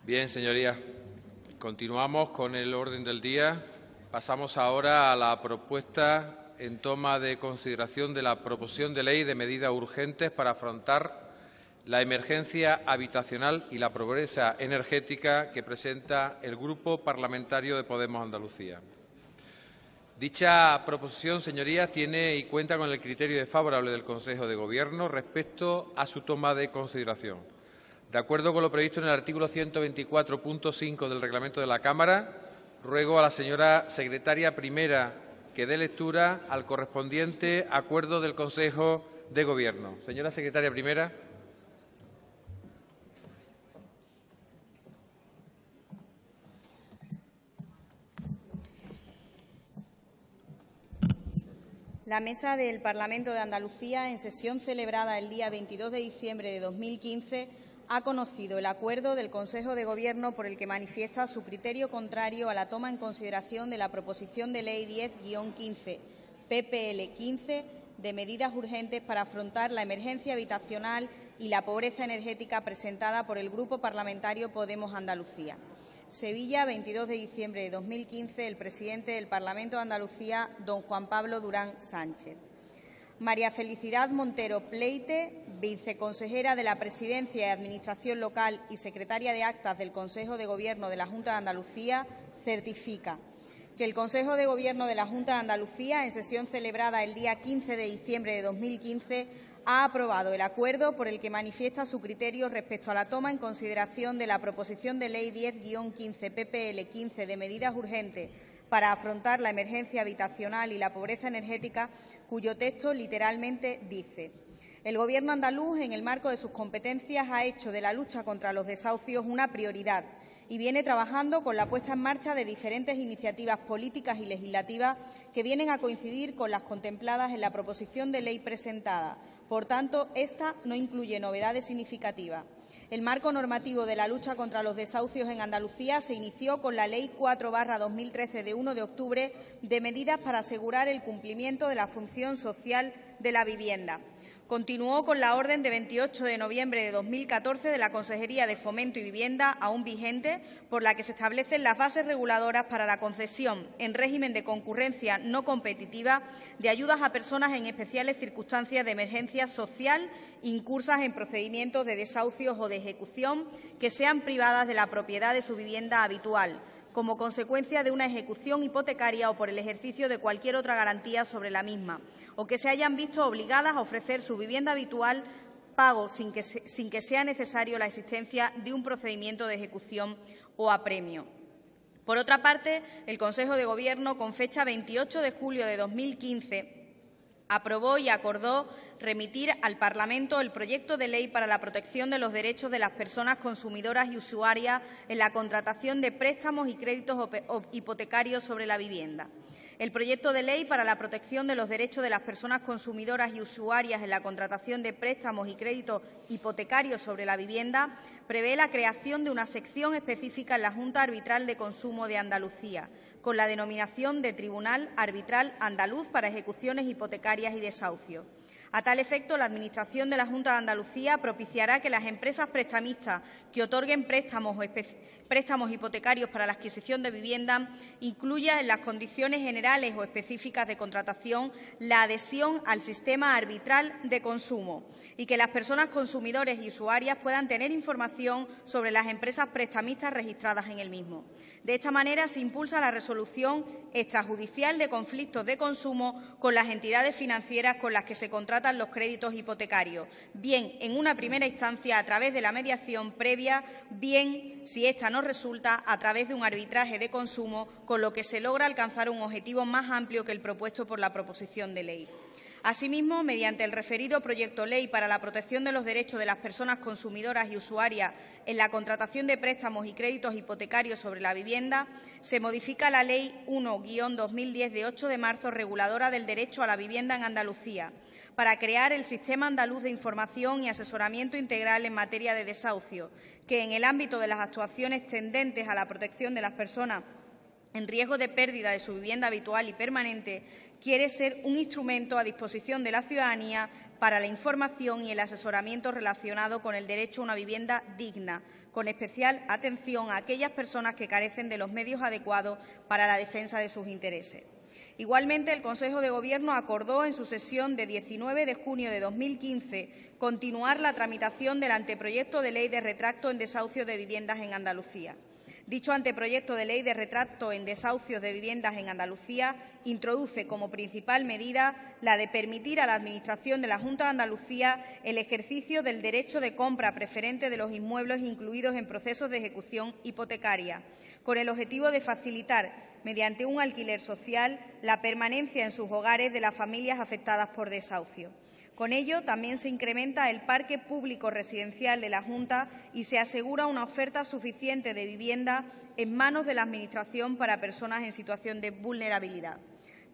Bien, señorías, continuamos con el orden del día. Pasamos ahora a la propuesta en toma de consideración de la proposición de ley de medidas urgentes para afrontar la emergencia habitacional y la pobreza energética que presenta el Grupo Parlamentario de Podemos Andalucía. Dicha proposición, señorías, tiene y cuenta con el criterio desfavorable del Consejo de Gobierno respecto a su toma de consideración. De acuerdo con lo previsto en el artículo 124.5 del reglamento de la Cámara, ruego a la señora secretaria primera que dé lectura al correspondiente acuerdo del Consejo de Gobierno. Señora secretaria primera. La Mesa del Parlamento de Andalucía, en sesión celebrada el día 22 de diciembre de 2015, ha conocido el acuerdo del Consejo de Gobierno por el que manifiesta su criterio contrario a la toma en consideración de la proposición de ley 10-15, PPL 15, de medidas urgentes para afrontar la emergencia habitacional y la pobreza energética presentada por el Grupo Parlamentario Podemos Andalucía. Sevilla, 22 de diciembre de 2015, el presidente del Parlamento de Andalucía, don Juan Pablo Durán Sánchez. María Felicidad Montero Pleite, viceconsejera de la Presidencia y Administración Local y secretaria de Actas del Consejo de Gobierno de la Junta de Andalucía, certifica que el Consejo de Gobierno de la Junta de Andalucía, en sesión celebrada el día 15 de diciembre de 2015, ha aprobado el acuerdo por el que manifiesta su criterio respecto a la toma en consideración de la proposición de ley 10-15 PPL 15 de medidas urgentes para afrontar la emergencia habitacional y la pobreza energética, cuyo texto literalmente dice: el Gobierno andaluz, en el marco de sus competencias, ha hecho de la lucha contra los desahucios una prioridad y viene trabajando con la puesta en marcha de diferentes iniciativas políticas y legislativas que vienen a coincidir con las contempladas en la proposición de ley presentada. Por tanto, esta no incluye novedades significativas. El marco normativo de la lucha contra los desahucios en Andalucía se inició con la Ley 4/2013 de 1 de octubre de medidas para asegurar el cumplimiento de la función social de la vivienda. Continuó con la orden de 28 de noviembre de 2014 de la Consejería de Fomento y Vivienda, aún vigente, por la que se establecen las bases reguladoras para la concesión, en régimen de concurrencia no competitiva, de ayudas a personas en especiales circunstancias de emergencia social incursas en procedimientos de desahucios o de ejecución que sean privadas de la propiedad de su vivienda habitual, como consecuencia de una ejecución hipotecaria o por el ejercicio de cualquier otra garantía sobre la misma, o que se hayan visto obligadas a ofrecer su vivienda habitual pago sin que sea necesario la existencia de un procedimiento de ejecución o apremio. Por otra parte, el Consejo de Gobierno, con fecha 28 de julio de 2015, aprobó y acordó remitir al Parlamento el proyecto de ley para la protección de los derechos de las personas consumidoras y usuarias en la contratación de préstamos y créditos hipotecarios sobre la vivienda. El proyecto de ley para la protección de los derechos de las personas consumidoras y usuarias en la contratación de préstamos y créditos hipotecarios sobre la vivienda prevé la creación de una sección específica en la Junta Arbitral de Consumo de Andalucía, con la denominación de Tribunal Arbitral Andaluz para Ejecuciones Hipotecarias y Desahucios. A tal efecto, la Administración de la Junta de Andalucía propiciará que las empresas prestamistas que otorguen préstamos hipotecarios para la adquisición de vivienda incluya en las condiciones generales o específicas de contratación la adhesión al sistema arbitral de consumo y que las personas consumidores y usuarias puedan tener información sobre las empresas prestamistas registradas en el mismo. De esta manera se impulsa la resolución extrajudicial de conflictos de consumo con las entidades financieras con las que se contratan los créditos hipotecarios, bien en una primera instancia a través de la mediación previa, bien, si ésta no resulta, a través de un arbitraje de consumo, con lo que se logra alcanzar un objetivo más amplio que el propuesto por la proposición de ley. Asimismo, mediante el referido proyecto ley para la protección de los derechos de las personas consumidoras y usuarias en la contratación de préstamos y créditos hipotecarios sobre la vivienda, se modifica la Ley 1-2010 de 8 de marzo reguladora del derecho a la vivienda en Andalucía, para crear el Sistema Andaluz de Información y Asesoramiento Integral en materia de desahucio, que en el ámbito de las actuaciones tendentes a la protección de las personas en riesgo de pérdida de su vivienda habitual y permanente, quiere ser un instrumento a disposición de la ciudadanía para la información y el asesoramiento relacionado con el derecho a una vivienda digna, con especial atención a aquellas personas que carecen de los medios adecuados para la defensa de sus intereses. Igualmente, el Consejo de Gobierno acordó en su sesión de 19 de junio de 2015 continuar la tramitación del anteproyecto de ley de retracto en desahucios de viviendas en Andalucía. Dicho anteproyecto de ley de retracto en desahucios de viviendas en Andalucía introduce como principal medida la de permitir a la Administración de la Junta de Andalucía el ejercicio del derecho de compra preferente de los inmuebles incluidos en procesos de ejecución hipotecaria, con el objetivo de facilitar, mediante un alquiler social, la permanencia en sus hogares de las familias afectadas por desahucio. Con ello, también se incrementa el parque público residencial de la Junta y se asegura una oferta suficiente de vivienda en manos de la Administración para personas en situación de vulnerabilidad.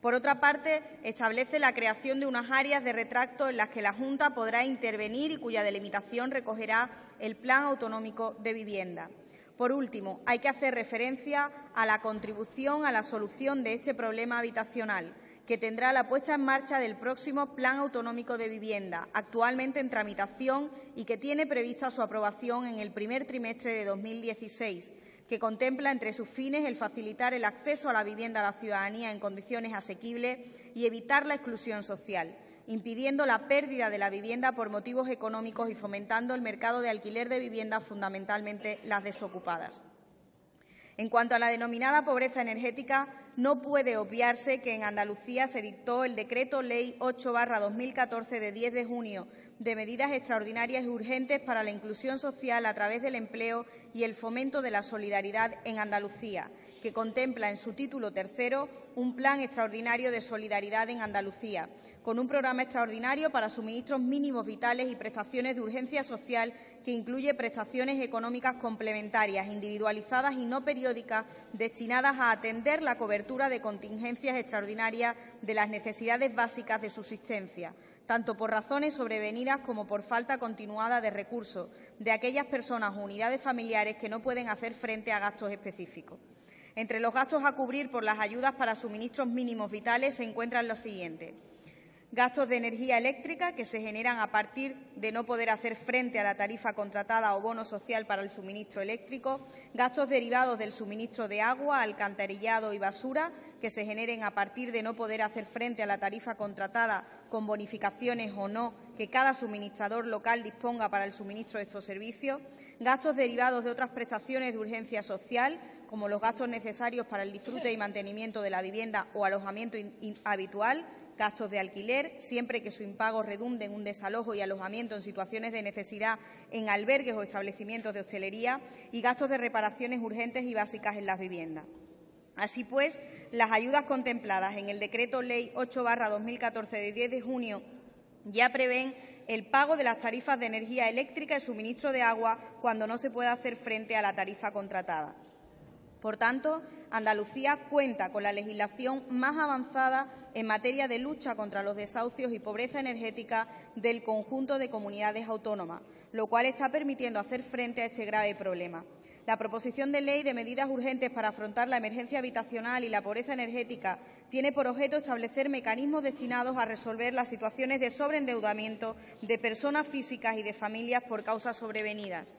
Por otra parte, establece la creación de unas áreas de retracto en las que la Junta podrá intervenir y cuya delimitación recogerá el Plan Autonómico de Vivienda. Por último, hay que hacer referencia a la contribución a la solución de este problema habitacional, que tendrá la puesta en marcha del próximo Plan Autonómico de Vivienda, actualmente en tramitación y que tiene prevista su aprobación en el primer trimestre de 2016, que contempla entre sus fines el facilitar el acceso a la vivienda a la ciudadanía en condiciones asequibles y evitar la exclusión social, impidiendo la pérdida de la vivienda por motivos económicos y fomentando el mercado de alquiler de viviendas, fundamentalmente las desocupadas. En cuanto a la denominada pobreza energética, no puede obviarse que en Andalucía se dictó el Decreto Ley 8/2014 de 10 de junio de medidas extraordinarias y urgentes para la inclusión social a través del empleo y el fomento de la solidaridad en Andalucía, que contempla en su título tercero un plan extraordinario de solidaridad en Andalucía, con un programa extraordinario para suministros mínimos vitales y prestaciones de urgencia social que incluye prestaciones económicas complementarias, individualizadas y no periódicas, destinadas a atender la cobertura de contingencias extraordinarias de las necesidades básicas de subsistencia, tanto por razones sobrevenidas como por falta continuada de recursos de aquellas personas o unidades familiares que no pueden hacer frente a gastos específicos. Entre los gastos a cubrir por las ayudas para suministros mínimos vitales se encuentran los siguientes: gastos de energía eléctrica que se generan a partir de no poder hacer frente a la tarifa contratada o bono social para el suministro eléctrico, gastos derivados del suministro de agua, alcantarillado y basura que se generen a partir de no poder hacer frente a la tarifa contratada con bonificaciones o no que cada suministrador local disponga para el suministro de estos servicios, gastos derivados de otras prestaciones de urgencia social, como los gastos necesarios para el disfrute y mantenimiento de la vivienda o alojamiento habitual, gastos de alquiler, siempre que su impago redunde en un desalojo y alojamiento en situaciones de necesidad en albergues o establecimientos de hostelería, y gastos de reparaciones urgentes y básicas en las viviendas. Así pues, las ayudas contempladas en el Decreto Ley 8/2014 de 10 de junio ya prevén el pago de las tarifas de energía eléctrica y suministro de agua cuando no se pueda hacer frente a la tarifa contratada. Por tanto, Andalucía cuenta con la legislación más avanzada en materia de lucha contra los desahucios y pobreza energética del conjunto de comunidades autónomas, lo cual está permitiendo hacer frente a este grave problema. La proposición de ley de medidas urgentes para afrontar la emergencia habitacional y la pobreza energética tiene por objeto establecer mecanismos destinados a resolver las situaciones de sobreendeudamiento de personas físicas y de familias por causas sobrevenidas,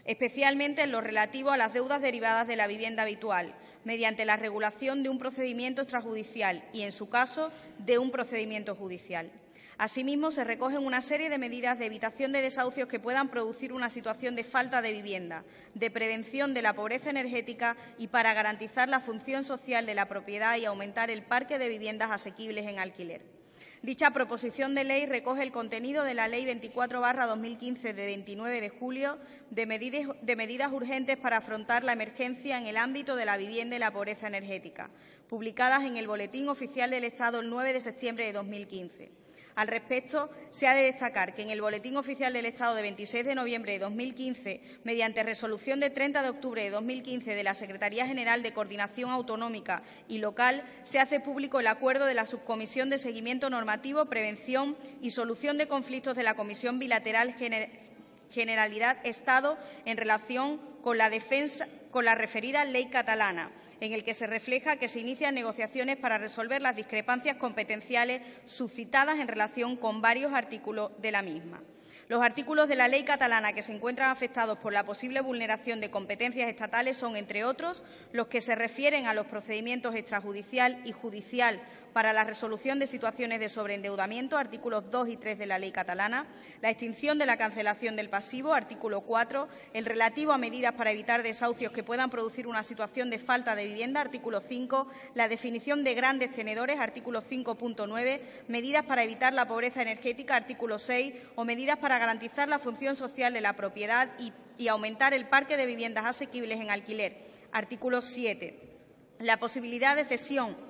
especialmente en lo relativo a las deudas derivadas de la vivienda habitual, mediante la regulación de un procedimiento extrajudicial y, en su caso, de un procedimiento judicial. Asimismo, se recogen una serie de medidas de evitación de desahucios que puedan producir una situación de falta de vivienda, de prevención de la pobreza energética y para garantizar la función social de la propiedad y aumentar el parque de viviendas asequibles en alquiler. Dicha proposición de ley recoge el contenido de la Ley 24/2015 de 29 de julio de medidas urgentes para afrontar la emergencia en el ámbito de la vivienda y la pobreza energética, publicadas en el Boletín Oficial del Estado el 9 de septiembre de 2015. Al respecto, se ha de destacar que en el Boletín Oficial del Estado de 26 de noviembre de 2015, mediante resolución de 30 de octubre de 2015 de la Secretaría General de Coordinación Autonómica y Local, se hace público el acuerdo de la Subcomisión de Seguimiento Normativo, Prevención y Solución de Conflictos de la Comisión Bilateral Generalidad-Estado en relación con la referida ley catalana, en el que se refleja que se inician negociaciones para resolver las discrepancias competenciales suscitadas en relación con varios artículos de la misma. Los artículos de la ley catalana que se encuentran afectados por la posible vulneración de competencias estatales son, entre otros, los que se refieren a los procedimientos extrajudicial y judicial para la resolución de situaciones de sobreendeudamiento, artículos 2 y 3 de la ley catalana, la extinción de la cancelación del pasivo, artículo 4, el relativo a medidas para evitar desahucios que puedan producir una situación de falta de vivienda, artículo 5, la definición de grandes tenedores, artículo 5.9, medidas para evitar la pobreza energética, artículo 6, o medidas para garantizar la función social de la propiedad y aumentar el parque de viviendas asequibles en alquiler, artículo 7, la posibilidad de cesión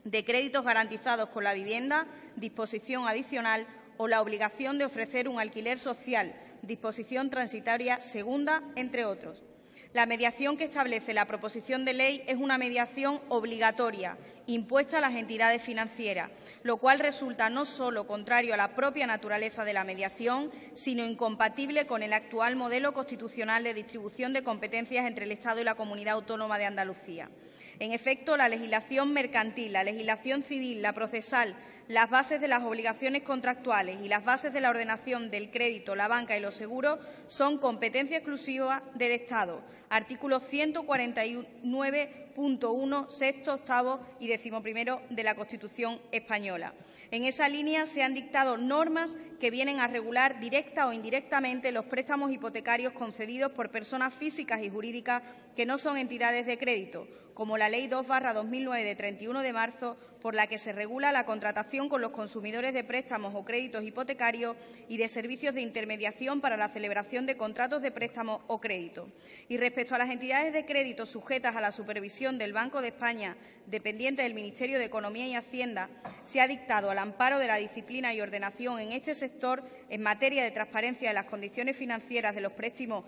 de créditos garantizados con la vivienda, disposición adicional, o la obligación de ofrecer un alquiler social, disposición transitoria segunda, entre otros. La mediación que establece la proposición de ley es una mediación obligatoria, impuesta a las entidades financieras, lo cual resulta no solo contrario a la propia naturaleza de la mediación, sino incompatible con el actual modelo constitucional de distribución de competencias entre el Estado y la Comunidad Autónoma de Andalucía. En efecto, la legislación mercantil, la legislación civil, la procesal, las bases de las obligaciones contractuales y las bases de la ordenación del crédito, la banca y los seguros son competencia exclusiva del Estado. Artículos 149.1, sexto, octavo y 11º de la Constitución española. En esa línea se han dictado normas que vienen a regular directa o indirectamente los préstamos hipotecarios concedidos por personas físicas y jurídicas que no son entidades de crédito, como la Ley 2/2009 de 31 de marzo, por la que se regula la contratación con los consumidores de préstamos o créditos hipotecarios y de servicios de intermediación para la celebración de contratos de préstamo o crédito. Y respecto a las entidades de crédito sujetas a la supervisión del Banco de España, dependiente del Ministerio de Economía y Hacienda, se ha dictado, al amparo de la disciplina y ordenación en este sector en materia de transparencia de las condiciones financieras de los préstamos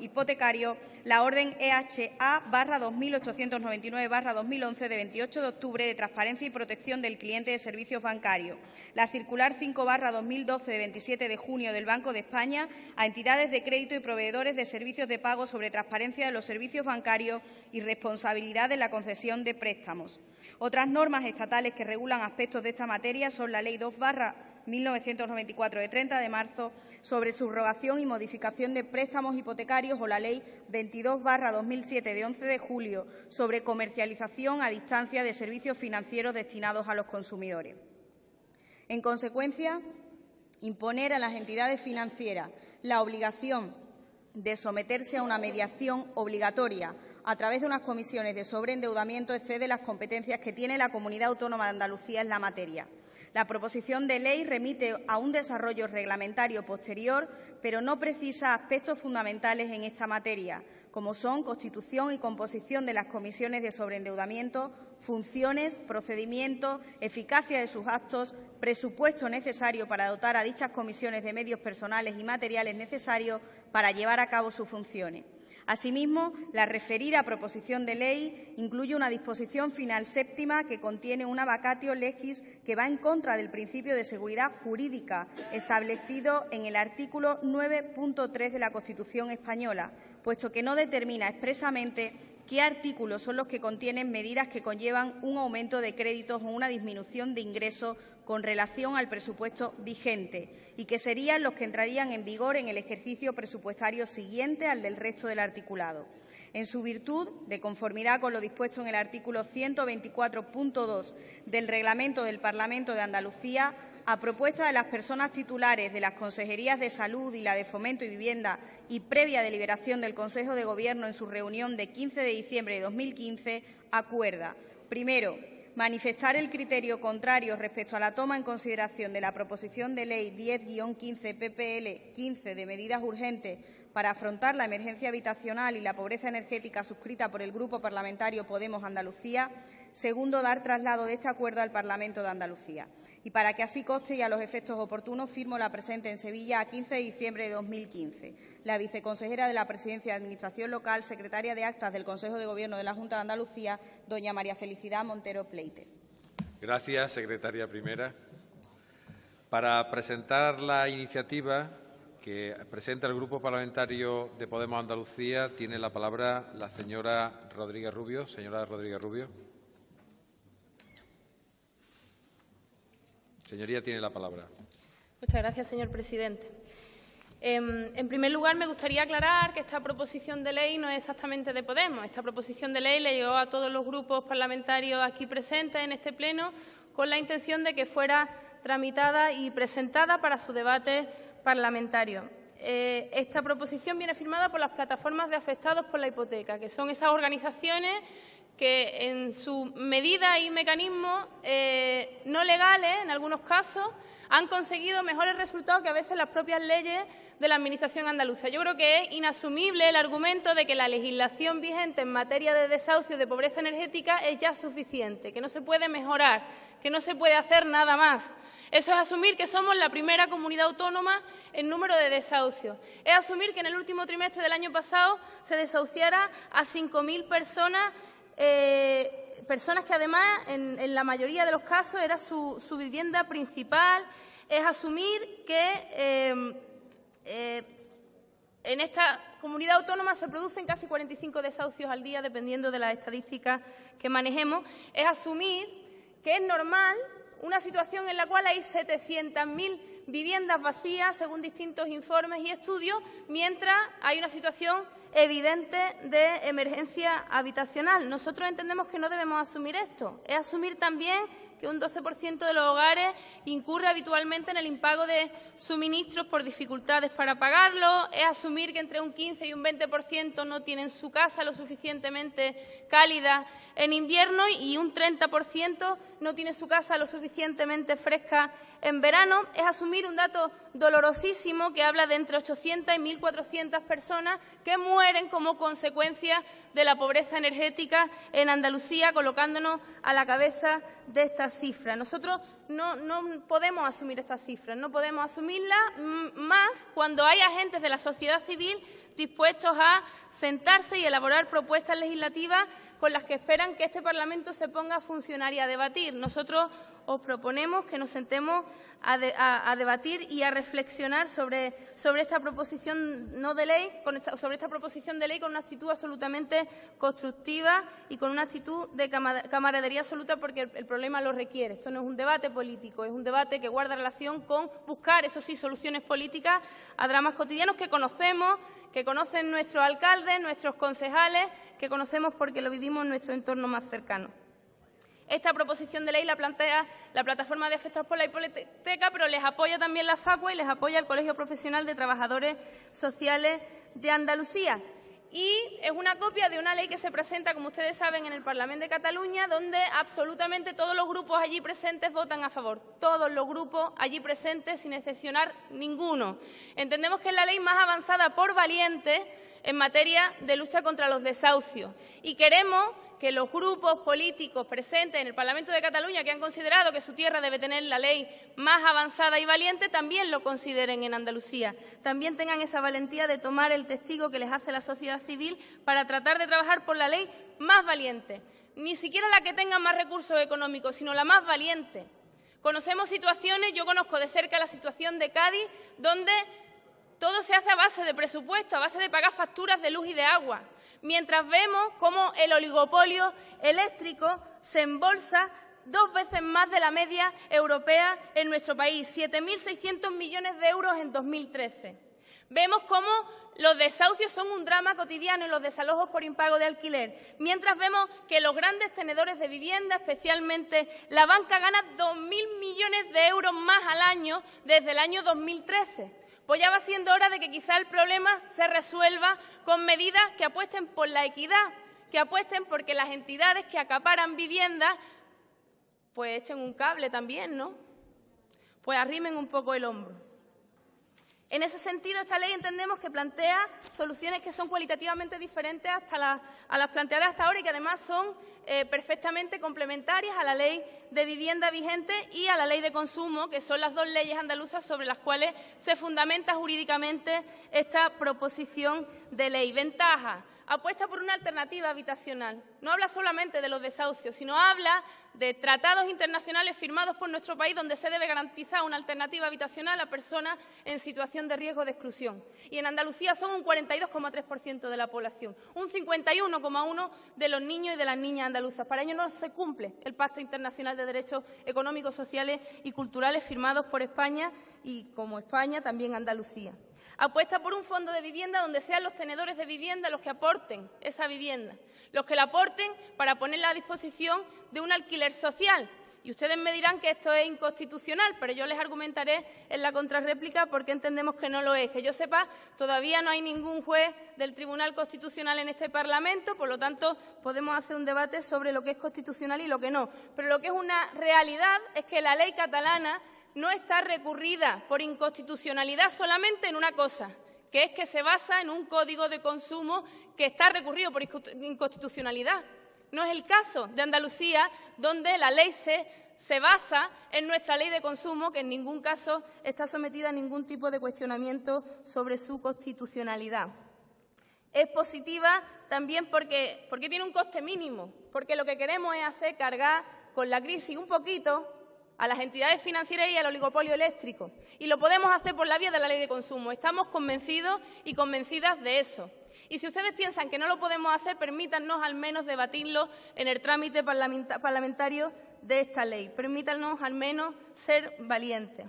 hipotecarios, la Orden EHA/2899/2011 de 28 de octubre de transparencia y protección del cliente de servicios bancarios, la Circular 5/2012 de 27 de junio del Banco de España a entidades de crédito y proveedores de servicios de pago sobre transparencia de los servicios bancarios y responsabilidad de la concesión de préstamos. Otras normas estatales que regulan aspectos de esta materia son la Ley 2/1994 de 30 de marzo sobre subrogación y modificación de préstamos hipotecarios o la Ley 22/2007 de 11 de julio sobre comercialización a distancia de servicios financieros destinados a los consumidores. En consecuencia, imponer a las entidades financieras la obligación de someterse a una mediación obligatoria a través de unas comisiones de sobreendeudamiento excede las competencias que tiene la Comunidad Autónoma de Andalucía en la materia. La proposición de ley remite a un desarrollo reglamentario posterior, pero no precisa aspectos fundamentales en esta materia, como son constitución y composición de las comisiones de sobreendeudamiento, funciones, procedimientos, eficacia de sus actos, presupuesto necesario para dotar a dichas comisiones de medios personales y materiales necesarios para llevar a cabo sus funciones. Asimismo, la referida proposición de ley incluye una disposición final séptima que contiene una vacatio legis que va en contra del principio de seguridad jurídica establecido en el artículo 9.3 de la Constitución española, puesto que no determina expresamente qué artículos son los que contienen medidas que conllevan un aumento de créditos o una disminución de ingresos con relación al presupuesto vigente y que serían los que entrarían en vigor en el ejercicio presupuestario siguiente al del resto del articulado. En su virtud, de conformidad con lo dispuesto en el artículo 124.2 del Reglamento del Parlamento de Andalucía, a propuesta de las personas titulares de las Consejerías de Salud y la de Fomento y Vivienda y previa deliberación del Consejo de Gobierno en su reunión de 15 de diciembre de 2015, acuerda, primero, manifestar el criterio contrario respecto a la toma en consideración de la proposición de ley 10-15 PPL 15 de medidas urgentes para afrontar la emergencia habitacional y la pobreza energética suscrita por el Grupo Parlamentario Podemos Andalucía. Segundo, dar traslado de este acuerdo al Parlamento de Andalucía. Y para que así conste y a los efectos oportunos, firmo la presente en Sevilla a 15 de diciembre de 2015. La viceconsejera de la Presidencia de Administración Local, secretaria de Actas del Consejo de Gobierno de la Junta de Andalucía, doña María Felicidad Montero Pleite. Gracias, secretaria primera. Para presentar la iniciativa que presenta el Grupo Parlamentario de Podemos Andalucía, tiene la palabra la señora Rodríguez Rubio. Señora Rodríguez Rubio. Señoría, tiene la palabra. Muchas gracias, señor presidente. En primer lugar, me gustaría aclarar que esta proposición de ley no es exactamente de Podemos. Esta proposición de ley le llegó a todos los grupos parlamentarios aquí presentes en este pleno con la intención de que fuera tramitada y presentada para su debate parlamentario. Esta proposición viene firmada por las plataformas de afectados por la hipoteca, que son esas organizaciones que en su medida y mecanismos no legales, en algunos casos, han conseguido mejores resultados que a veces las propias leyes de la Administración andaluza. Yo creo que es inasumible el argumento de que la legislación vigente en materia de desahucio y de pobreza energética es ya suficiente, que no se puede mejorar, que no se puede hacer nada más. Eso es asumir que somos la primera comunidad autónoma en número de desahucios. Es asumir que en el último trimestre del año pasado se desahuciara a 5.000 personas, personas que además en la mayoría de los casos era su vivienda principal. Es asumir que en esta comunidad autónoma se producen casi 45 desahucios al día, dependiendo de las estadísticas que manejemos. Es asumir que es normal una situación en la cual hay 700.000 viviendas vacías, según distintos informes y estudios, mientras hay una situación evidente de emergencia habitacional. Nosotros entendemos que no debemos asumir esto. Es asumir también que un 12% de los hogares incurre habitualmente en el impago de suministros por dificultades para pagarlo. Es asumir que entre un 15 y un 20% no tienen su casa lo suficientemente cálida en invierno y un 30% no tiene su casa lo suficientemente fresca en verano. Es asumir un dato dolorosísimo que habla de entre 800 y 1.400 personas que mueren como consecuencia de la pobreza energética en Andalucía, colocándonos a la cabeza de estas cifras. Nosotros no podemos asumir estas cifras, no podemos asumirlas más cuando hay agentes de la sociedad civil dispuestos a sentarse y elaborar propuestas legislativas con las que esperan que este Parlamento se ponga a funcionar y a debatir. Nosotros os proponemos que nos sentemos a debatir y a reflexionar sobre esta proposición de ley con una actitud absolutamente constructiva y con una actitud de camaradería absoluta, porque el problema lo requiere. Esto no es un debate político, es un debate que guarda relación con buscar, eso sí, soluciones políticas a dramas cotidianos que conocemos, que conocen nuestros alcaldes, nuestros concejales, que conocemos porque lo vivimos en nuestro entorno más cercano. Esta proposición de ley la plantea la Plataforma de Afectados por la Hipoteca, pero les apoya también la FACUA y les apoya el Colegio Profesional de Trabajadores Sociales de Andalucía. Y es una copia de una ley que se presenta, como ustedes saben, en el Parlamento de Cataluña, donde absolutamente todos los grupos allí presentes votan a favor. Todos los grupos allí presentes, sin excepcionar ninguno. Entendemos que es la ley más avanzada por valiente en materia de lucha contra los desahucios. Y queremos que los grupos políticos presentes en el Parlamento de Cataluña, que han considerado que su tierra debe tener la ley más avanzada y valiente, también lo consideren en Andalucía. También tengan esa valentía de tomar el testigo que les hace la sociedad civil para tratar de trabajar por la ley más valiente. Ni siquiera la que tenga más recursos económicos, sino la más valiente. Conocemos situaciones, yo conozco de cerca la situación de Cádiz, donde todo se hace a base de presupuesto, a base de pagar facturas de luz y de agua, mientras vemos cómo el oligopolio eléctrico se embolsa 2 veces más de la media europea en nuestro país, 7.600 millones de euros en 2013. Vemos cómo los desahucios son un drama cotidiano y los desalojos por impago de alquiler, mientras vemos que los grandes tenedores de vivienda, especialmente la banca, gana 2.000 millones de euros más al año desde el año 2013. Pues ya va siendo hora de que quizá el problema se resuelva con medidas que apuesten por la equidad, que apuesten porque las entidades que acaparan viviendas pues echen un cable también, ¿no? Pues arrimen un poco el hombro. En ese sentido, esta ley entendemos que plantea soluciones que son cualitativamente diferentes a las planteadas hasta ahora y que además son perfectamente complementarias a la ley de vivienda vigente y a la ley de consumo, que son las 2 leyes andaluzas sobre las cuales se fundamenta jurídicamente esta proposición de ley. Ventajas. apuesta por una alternativa habitacional. No habla solamente de los desahucios, sino habla de tratados internacionales firmados por nuestro país donde se debe garantizar una alternativa habitacional a personas en situación de riesgo de exclusión. Y en Andalucía son un 42,3% de la población, un 51,1% de los niños y de las niñas andaluzas. Para ello no se cumple el Pacto Internacional de Derechos Económicos, Sociales y Culturales firmados por España y, como España, también Andalucía. Apuesta por un fondo de vivienda donde sean los tenedores de vivienda los que aporten esa vivienda, los que la aporten para ponerla a disposición de un alquiler social. Y ustedes me dirán que esto es inconstitucional, pero yo les argumentaré en la contrarréplica por qué entendemos que no lo es. Que yo sepa, todavía no hay ningún juez del Tribunal Constitucional en este Parlamento, por lo tanto, podemos hacer un debate sobre lo que es constitucional y lo que no. Pero lo que es una realidad es que la ley catalana no está recurrida por inconstitucionalidad solamente en una cosa, que es que se basa en un código de consumo que está recurrido por inconstitucionalidad. No es el caso de Andalucía, donde la ley se basa en nuestra ley de consumo, que en ningún caso está sometida a ningún tipo de cuestionamiento sobre su constitucionalidad. Es positiva también porque tiene un coste mínimo, porque lo que queremos es hacer cargar con la crisis un poquito a las entidades financieras y al oligopolio eléctrico. Y lo podemos hacer por la vía de la ley de consumo. Estamos convencidos y convencidas de eso. Y si ustedes piensan que no lo podemos hacer, permítanos al menos debatirlo en el trámite parlamentario de esta ley. Permítanos al menos ser valientes.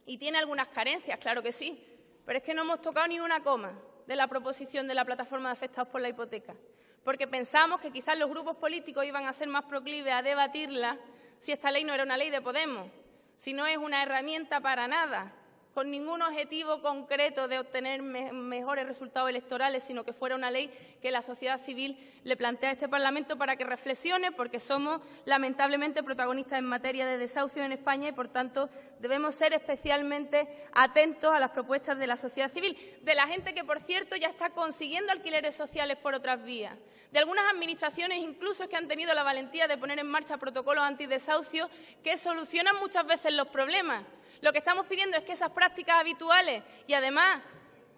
Y tiene algunas carencias, claro que sí, pero es que no hemos tocado ni una coma de la proposición de la plataforma de afectados por la hipoteca, porque pensamos que quizás los grupos políticos iban a ser más proclives a debatirla si esta ley no era una ley de Podemos, si no es una herramienta para nada, con ningún objetivo concreto de obtener mejores resultados electorales, sino que fuera una ley que la sociedad civil le plantea a este Parlamento para que reflexione, porque somos lamentablemente protagonistas en materia de desahucio en España y, por tanto, debemos ser especialmente atentos a las propuestas de la sociedad civil, de la gente que, por cierto, ya está consiguiendo alquileres sociales por otras vías, de algunas administraciones incluso que han tenido la valentía de poner en marcha protocolos antidesahucio que solucionan muchas veces los problemas. Lo que estamos pidiendo es que esas prácticas habituales y, además,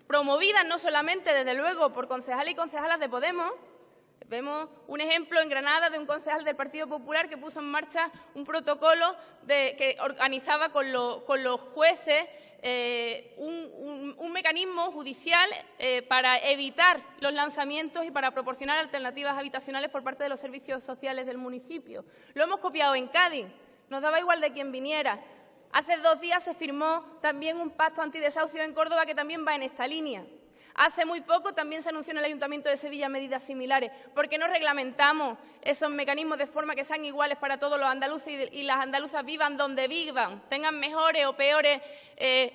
promovidas no solamente, desde luego, por concejales y concejalas de Podemos. Vemos un ejemplo en Granada de un concejal del Partido Popular que puso en marcha un protocolo que organizaba con los jueces un mecanismo judicial para evitar los lanzamientos y para proporcionar alternativas habitacionales por parte de los servicios sociales del municipio. Lo hemos copiado en Cádiz, nos daba igual de quien viniera. Hace 2 días se firmó también un pacto antidesahucio en Córdoba que también va en esta línea. Hace muy poco también se anunció en el Ayuntamiento de Sevilla medidas similares. ¿Por qué no reglamentamos esos mecanismos de forma que sean iguales para todos los andaluces y las andaluzas, vivan donde vivan, tengan mejores o peores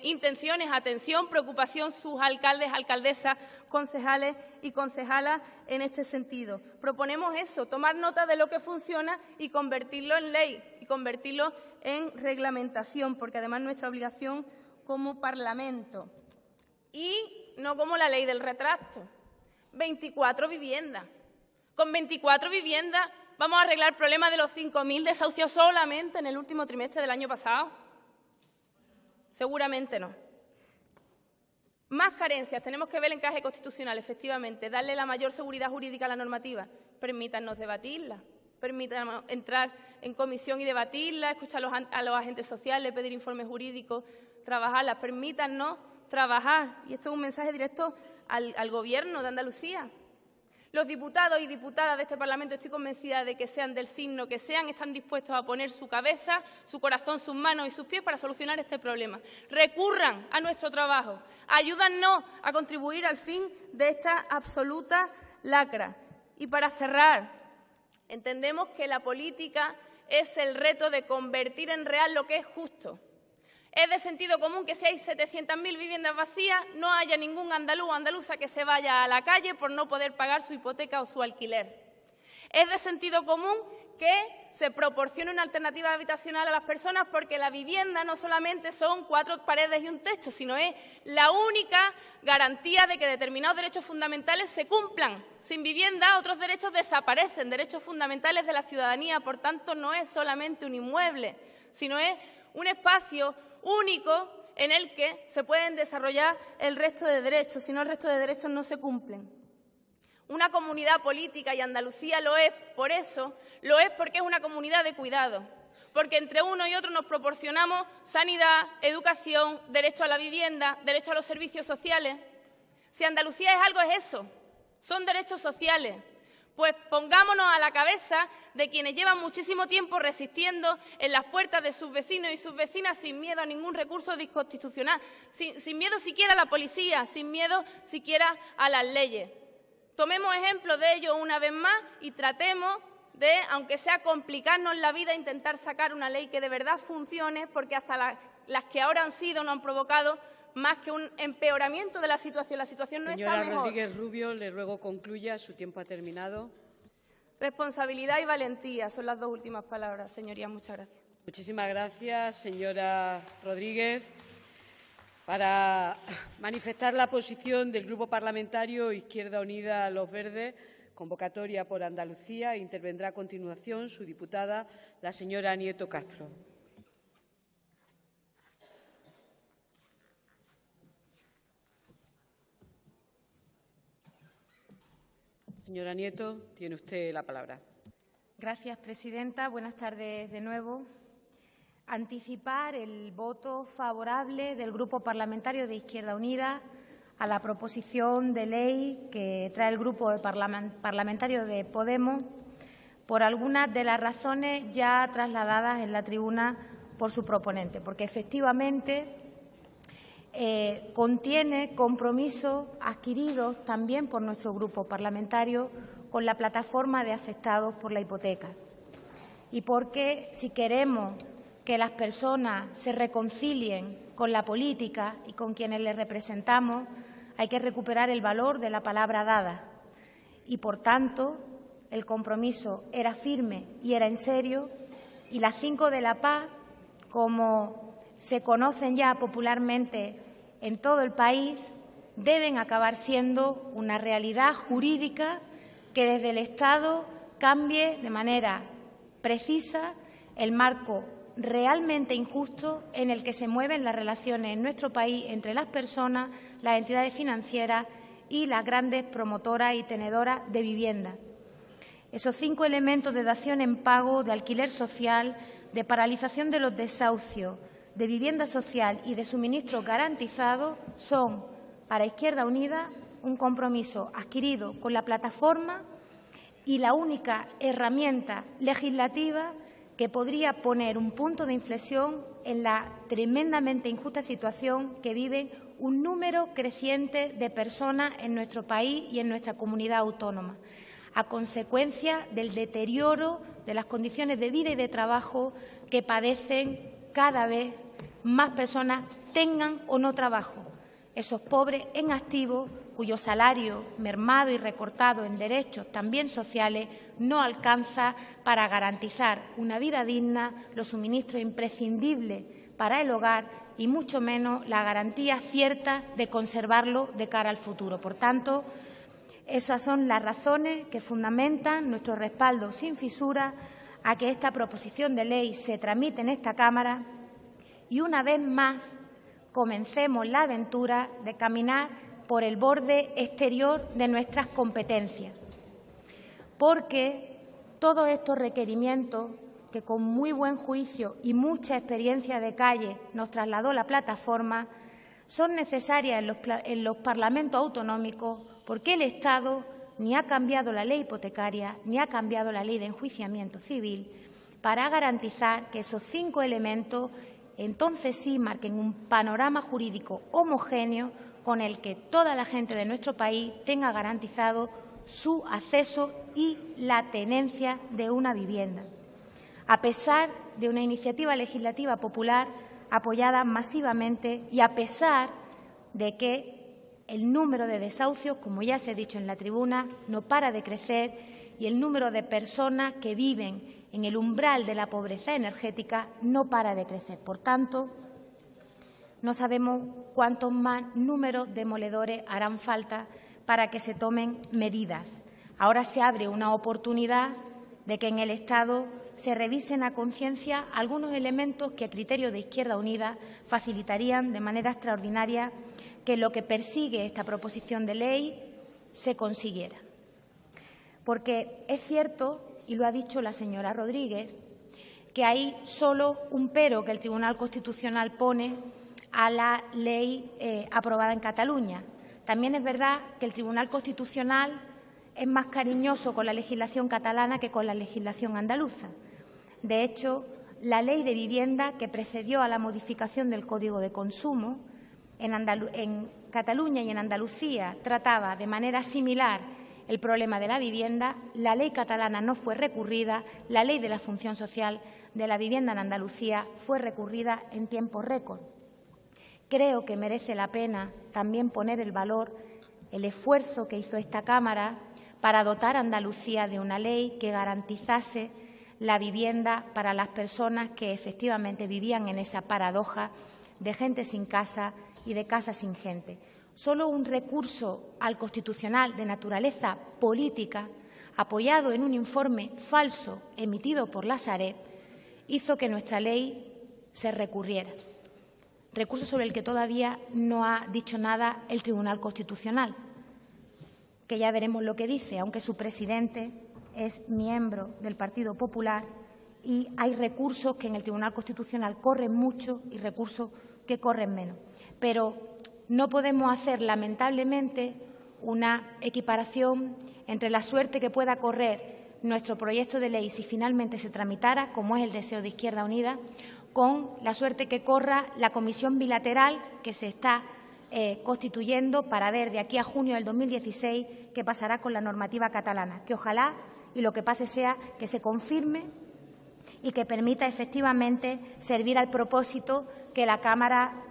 intenciones, atención, preocupación sus alcaldes, alcaldesas, concejales y concejalas en este sentido? Proponemos eso, tomar nota de lo que funciona y convertirlo en ley y convertirlo en reglamentación, porque además es nuestra obligación como Parlamento. Y no como la ley del retracto. 24 viviendas. Con 24 viviendas vamos a arreglar el problema de los 5.000 desahucios solamente en el último trimestre del año pasado. Seguramente no. Más carencias. Tenemos que ver el encaje constitucional, efectivamente. Darle la mayor seguridad jurídica a la normativa. Permítanos debatirla. Permítanos entrar en comisión y debatirla, escuchar a los agentes sociales, pedir informes jurídicos, trabajarla. Permítanos trabajar, y esto es un mensaje directo al Gobierno de Andalucía. Los diputados y diputadas de este Parlamento, estoy convencida de que sean del signo que sean, están dispuestos a poner su cabeza, su corazón, sus manos y sus pies para solucionar este problema. Recurran a nuestro trabajo, ayúdanos a contribuir al fin de esta absoluta lacra. Y para cerrar, entendemos que la política es el reto de convertir en real lo que es justo. Es de sentido común que si hay 700.000 viviendas vacías, no haya ningún andaluz o andaluza que se vaya a la calle por no poder pagar su hipoteca o su alquiler. Es de sentido común que se proporcione una alternativa habitacional a las personas, porque la vivienda no solamente son 4 paredes y un techo, sino es la única garantía de que determinados derechos fundamentales se cumplan. Sin vivienda, otros derechos desaparecen, derechos fundamentales de la ciudadanía. Por tanto, no es solamente un inmueble, sino es un espacio único en el que se pueden desarrollar el resto de derechos, si no el resto de derechos no se cumplen. una comunidad política, y Andalucía lo es por eso, lo es porque es una comunidad de cuidado, porque entre uno y otro nos proporcionamos sanidad, educación, derecho a la vivienda, derecho a los servicios sociales. Si Andalucía es algo, es eso, son derechos sociales. Pues pongámonos a la cabeza de quienes llevan muchísimo tiempo resistiendo en las puertas de sus vecinos y sus vecinas sin miedo a ningún recurso disconstitucional, sin miedo siquiera a la policía, sin miedo siquiera a las leyes. Tomemos ejemplo de ello una vez más y tratemos de, aunque sea complicarnos la vida, intentar sacar una ley que de verdad funcione, porque hasta las que ahora han sido no han provocado más que un empeoramiento de la situación. La situación no está mejor. Señora Rodríguez Rubio, le ruego concluya. Su tiempo ha terminado. Responsabilidad y valentía son las dos últimas palabras, señorías. Muchas gracias. Muchísimas gracias, señora Rodríguez. Para manifestar la posición del Grupo Parlamentario Izquierda Unida Los Verdes, convocatoria por Andalucía, intervendrá a continuación su diputada, la señora Nieto Castro. Señora Nieto, tiene usted la palabra. Gracias, presidenta. Buenas tardes de nuevo. Anticipar el voto favorable del Grupo Parlamentario de Izquierda Unida a la proposición de ley que trae el Grupo Parlamentario de Podemos por algunas de las razones ya trasladadas en la tribuna por su proponente, porque efectivamente contiene compromisos adquiridos también por nuestro grupo parlamentario con la plataforma de afectados por la hipoteca, y porque si queremos que las personas se reconcilien con la política y con quienes les representamos, hay que recuperar el valor de la palabra dada. Y, por tanto, el compromiso era firme y era en serio, y las 5 de la paz, como se conocen ya popularmente en todo el país, deben acabar siendo una realidad jurídica que desde el Estado cambie de manera precisa el marco realmente injusto en el que se mueven las relaciones en nuestro país entre las personas, las entidades financieras y las grandes promotoras y tenedoras de vivienda. Esos 5 elementos de dación en pago, de alquiler social, de paralización de los desahucios, de vivienda social y de suministro garantizado son, para Izquierda Unida, un compromiso adquirido con la plataforma y la única herramienta legislativa que podría poner un punto de inflexión en la tremendamente injusta situación que viven un número creciente de personas en nuestro país y en nuestra comunidad autónoma, a consecuencia del deterioro de las condiciones de vida y de trabajo que padecen cada vez más personas, tengan o no trabajo. Esos pobres en activo, cuyo salario mermado y recortado en derechos también sociales no alcanza para garantizar una vida digna, los suministros imprescindibles para el hogar y mucho menos la garantía cierta de conservarlo de cara al futuro. Por tanto, esas son las razones que fundamentan nuestro respaldo sin fisura a que esta proposición de ley se tramite en esta Cámara y, una vez más, comencemos la aventura de caminar por el borde exterior de nuestras competencias, porque todos estos requerimientos que con muy buen juicio y mucha experiencia de calle nos trasladó la plataforma son necesarias en los parlamentos autonómicos, porque el Estado ni ha cambiado la ley hipotecaria ni ha cambiado la ley de enjuiciamiento civil para garantizar que esos 5 elementos entonces sí marquen un panorama jurídico homogéneo con el que toda la gente de nuestro país tenga garantizado su acceso y la tenencia de una vivienda, a pesar de una iniciativa legislativa popular apoyada masivamente y a pesar de que el número de desahucios, como ya se ha dicho en la tribuna, no para de crecer y el número de personas que viven en el umbral de la pobreza energética no para de crecer. Por tanto, no sabemos cuántos más números demoledores harán falta para que se tomen medidas. Ahora se abre una oportunidad de que en el Estado se revisen a conciencia algunos elementos que, a criterio de Izquierda Unida, facilitarían de manera extraordinaria que lo que persigue esta proposición de ley se consiguiera. porque es cierto, y lo ha dicho la señora Rodríguez, que hay solo un pero que el Tribunal Constitucional pone a la ley aprobada en Cataluña. También es verdad que el Tribunal Constitucional es más cariñoso con la legislación catalana que con la legislación andaluza. De hecho, la Ley de Vivienda, que precedió a la modificación del Código de Consumo, en Cataluña y en Andalucía trataba de manera similar el problema de la vivienda. La ley catalana no fue recurrida, la Ley de la Función Social de la Vivienda en Andalucía fue recurrida en tiempo récord. Creo que merece la pena también poner el valor, el esfuerzo que hizo esta Cámara para dotar a Andalucía de una ley que garantizase la vivienda para las personas que efectivamente vivían en esa paradoja de gente sin casa y de casa sin gente. Solo un recurso al Constitucional de naturaleza política, apoyado en un informe falso emitido por la Sareb, hizo que nuestra ley se recurriera. Recurso sobre el que todavía no ha dicho nada el Tribunal Constitucional, que ya veremos lo que dice, aunque su presidente es miembro del Partido Popular y hay recursos que en el Tribunal Constitucional corren mucho y recursos que corren menos. Pero no podemos hacer, lamentablemente, una equiparación entre la suerte que pueda correr nuestro proyecto de ley si finalmente se tramitara, como es el deseo de Izquierda Unida, con la suerte que corra la comisión bilateral que se está constituyendo para ver de aquí a junio del 2016 qué pasará con la normativa catalana, que ojalá y lo que pase sea que se confirme y que permita efectivamente servir al propósito que la Cámara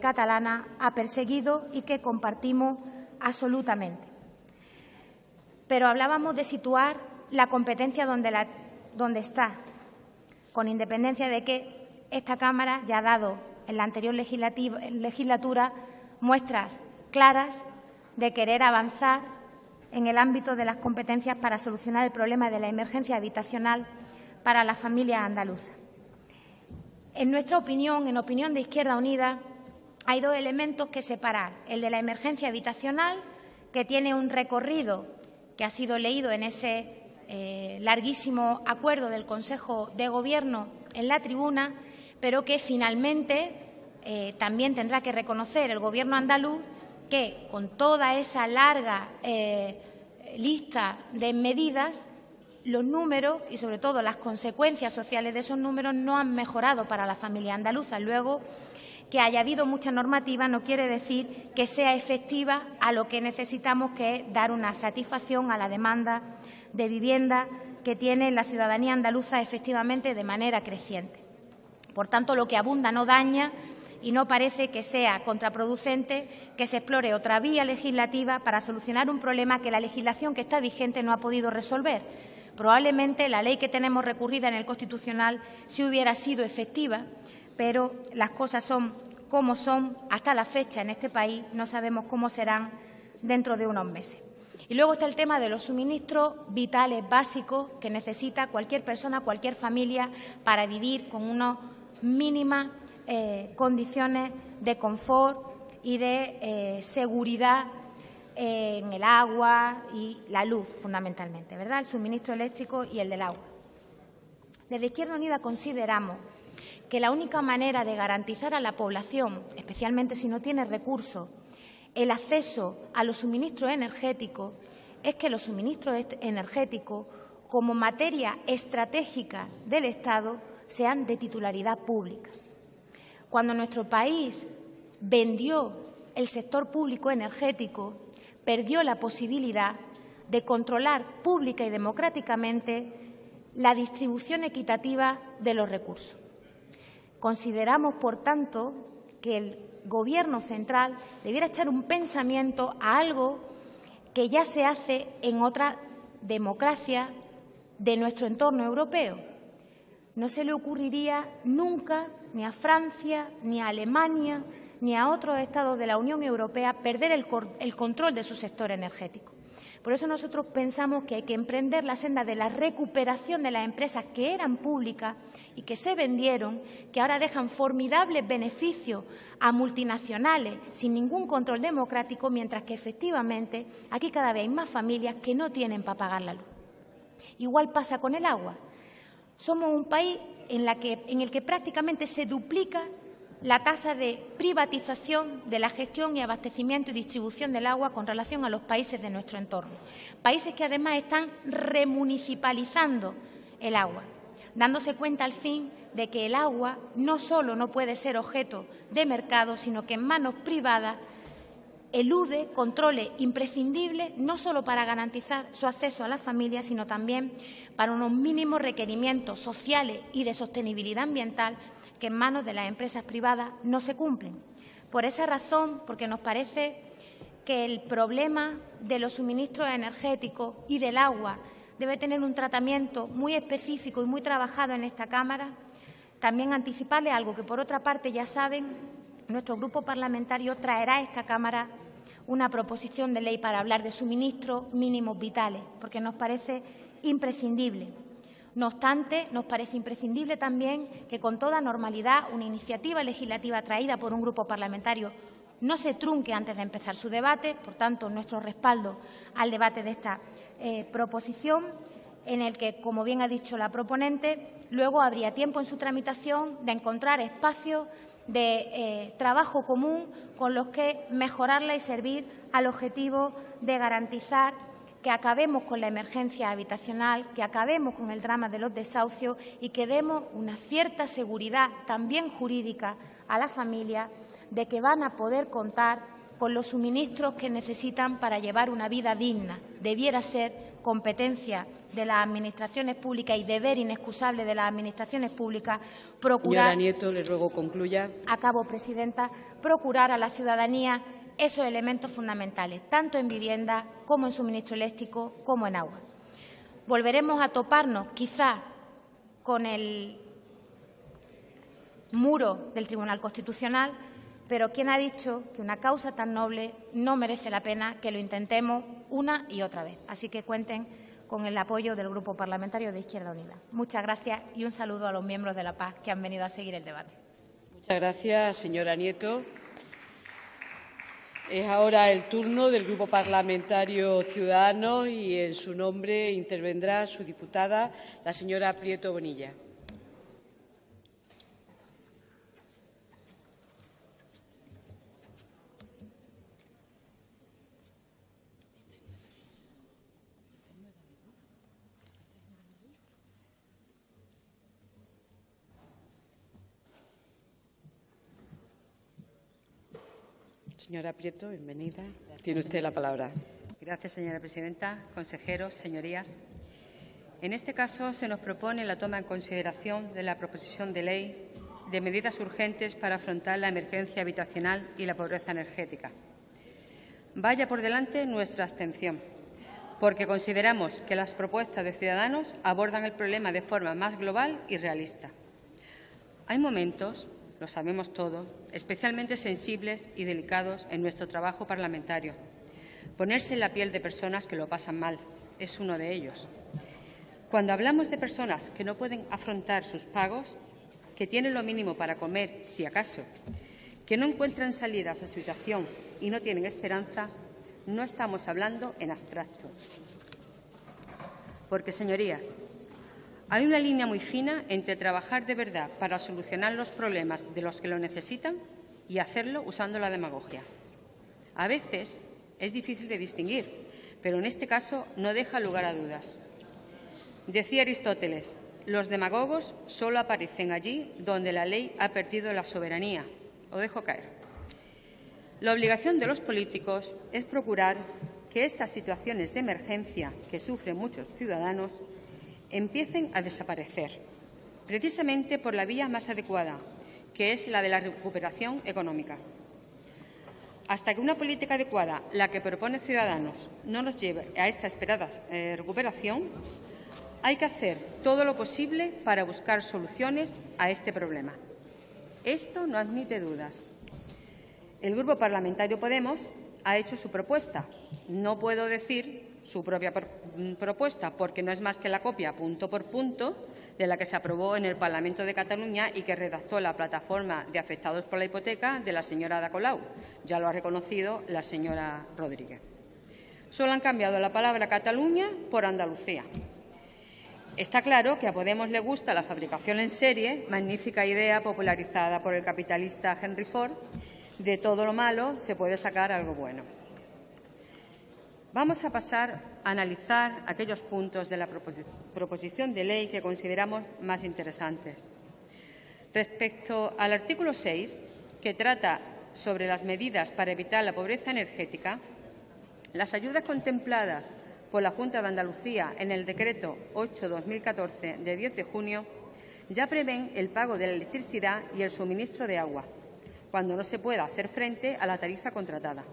catalana ha perseguido y que compartimos absolutamente. Pero hablábamos de situar la competencia donde está, con independencia de que esta Cámara ya ha dado en la anterior legislatura muestras claras de querer avanzar en el ámbito de las competencias para solucionar el problema de la emergencia habitacional para las familias andaluzas. En nuestra opinión, en opinión de Izquierda Unida, hay dos elementos que separar. El de la emergencia habitacional, que tiene un recorrido que ha sido leído en ese larguísimo acuerdo del Consejo de Gobierno en la tribuna, pero que finalmente también tendrá que reconocer el Gobierno andaluz que, con toda esa larga lista de medidas, los números y, sobre todo, las consecuencias sociales de esos números no han mejorado para la familia andaluza. Luego, que haya habido mucha normativa no quiere decir que sea efectiva a lo que necesitamos, que es dar una satisfacción a la demanda de vivienda que tiene la ciudadanía andaluza efectivamente de manera creciente. Por tanto, lo que abunda no daña y no parece que sea contraproducente que se explore otra vía legislativa para solucionar un problema que la legislación que está vigente no ha podido resolver. Probablemente la ley que tenemos recurrida en el Constitucional sí hubiera sido efectiva, pero las cosas son como son hasta la fecha en este país, no sabemos cómo serán dentro de unos meses. Y luego está el tema de los suministros vitales básicos que necesita cualquier persona, cualquier familia, para vivir con unas mínimas condiciones de confort y de seguridad en el agua y la luz, fundamentalmente, ¿verdad? El suministro eléctrico y el del agua. Desde Izquierda Unida consideramos que la única manera de garantizar a la población, especialmente si no tiene recursos, el acceso a los suministros energéticos es que los suministros energéticos, como materia estratégica del Estado, sean de titularidad pública. Cuando nuestro país vendió el sector público energético, perdió la posibilidad de controlar pública y democráticamente la distribución equitativa de los recursos. Consideramos, por tanto, que el Gobierno central debiera echar un pensamiento a algo que ya se hace en otras democracias de nuestro entorno europeo. No se le ocurriría nunca ni a Francia, ni a Alemania, ni a otros Estados de la Unión Europea perder el control de su sector energético. Por eso nosotros pensamos que hay que emprender la senda de la recuperación de las empresas que eran públicas y que se vendieron, que ahora dejan formidables beneficios a multinacionales sin ningún control democrático, mientras que efectivamente aquí cada vez hay más familias que no tienen para pagar la luz. Igual pasa con el agua. Somos un país en el que prácticamente se duplica la tasa de privatización de la gestión y abastecimiento y distribución del agua con relación a los países de nuestro entorno. Países que además están remunicipalizando el agua, dándose cuenta al fin de que el agua no solo no puede ser objeto de mercado, sino que en manos privadas elude controles imprescindibles no solo para garantizar su acceso a las familias, sino también para unos mínimos requerimientos sociales y de sostenibilidad ambiental que en manos de las empresas privadas no se cumplen. Por esa razón, porque nos parece que el problema de los suministros energéticos y del agua debe tener un tratamiento muy específico y muy trabajado en esta Cámara, también anticiparle algo que, por otra parte, ya saben, nuestro grupo parlamentario traerá a esta Cámara una proposición de ley para hablar de suministros mínimos vitales, porque nos parece imprescindible. No obstante, nos parece imprescindible también que, con toda normalidad, una iniciativa legislativa traída por un grupo parlamentario no se trunque antes de empezar su debate. Por tanto, nuestro respaldo al debate de esta proposición, en el que, como bien ha dicho la proponente, luego habría tiempo en su tramitación de encontrar espacios de trabajo común con los que mejorarla y servir al objetivo de garantizar que acabemos con la emergencia habitacional, que acabemos con el drama de los desahucios y que demos una cierta seguridad, también jurídica, a las familias de que van a poder contar con los suministros que necesitan para llevar una vida digna. Debiera ser competencia de las administraciones públicas y deber inexcusable de las administraciones públicas procurar. Señora Nieto, le ruego concluya. Acabo, presidenta. Procurar a la ciudadanía esos elementos fundamentales, tanto en vivienda como en suministro eléctrico como en agua. Volveremos a toparnos, quizá, con el muro del Tribunal Constitucional, pero ¿quién ha dicho que una causa tan noble no merece la pena que lo intentemos una y otra vez? Así que cuenten con el apoyo del Grupo Parlamentario de Izquierda Unida. Muchas gracias y un saludo a los miembros de La Paz que han venido a seguir el debate. Muchas gracias, señora Nieto. Es ahora el turno del Grupo Parlamentario Ciudadanos y en su nombre intervendrá su diputada, la señora Prieto Bonilla. Señora Prieto, bienvenida. Tiene usted la palabra. Gracias, señora presidenta, consejeros, señorías. En este caso, se nos propone la toma en consideración de la proposición de ley de medidas urgentes para afrontar la emergencia habitacional y la pobreza energética. Vaya por delante nuestra abstención, porque consideramos que las propuestas de Ciudadanos abordan el problema de forma más global y realista. Hay momentos, lo sabemos todos, especialmente sensibles y delicados en nuestro trabajo parlamentario. Ponerse en la piel de personas que lo pasan mal es uno de ellos. Cuando hablamos de personas que no pueden afrontar sus pagos, que tienen lo mínimo para comer, si acaso, que no encuentran salida a su situación y no tienen esperanza, no estamos hablando en abstracto. Porque, señorías, hay una línea muy fina entre trabajar de verdad para solucionar los problemas de los que lo necesitan y hacerlo usando la demagogia. A veces es difícil de distinguir, pero en este caso no deja lugar a dudas. Decía Aristóteles, los demagogos solo aparecen allí donde la ley ha perdido la soberanía. Lo dejo caer. La obligación de los políticos es procurar que estas situaciones de emergencia que sufren muchos ciudadanos empiecen a desaparecer, precisamente por la vía más adecuada, que es la de la recuperación económica. Hasta que una política adecuada, la que propone Ciudadanos, no nos lleve a esta esperada recuperación, hay que hacer todo lo posible para buscar soluciones a este problema. Esto no admite dudas. El Grupo Parlamentario Podemos ha hecho su propuesta. No puedo decir su propia propuesta, porque no es más que la copia punto por punto de la que se aprobó en el Parlamento de Cataluña y que redactó la plataforma de afectados por la hipoteca de la señora Ada Colau. Ya lo ha reconocido la señora Rodríguez. Solo han cambiado la palabra Cataluña por Andalucía. Está claro que a Podemos le gusta la fabricación en serie, magnífica idea popularizada por el capitalista Henry Ford. De todo lo malo se puede sacar algo bueno. Vamos a pasar a analizar aquellos puntos de la proposición de ley que consideramos más interesantes. Respecto al artículo 6, que trata sobre las medidas para evitar la pobreza energética, las ayudas contempladas por la Junta de Andalucía en el Decreto 8/2014 de 10 de junio ya prevén el pago de la electricidad y el suministro de agua, cuando no se pueda hacer frente a la tarifa contratada.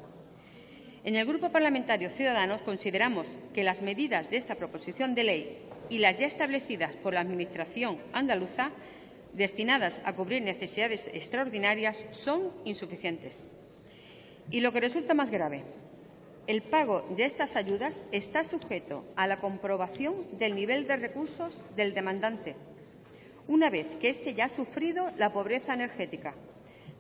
En el Grupo Parlamentario Ciudadanos consideramos que las medidas de esta proposición de ley y las ya establecidas por la Administración andaluza destinadas a cubrir necesidades extraordinarias son insuficientes. Y lo que resulta más grave, el pago de estas ayudas está sujeto a la comprobación del nivel de recursos del demandante, una vez que éste ya ha sufrido la pobreza energética,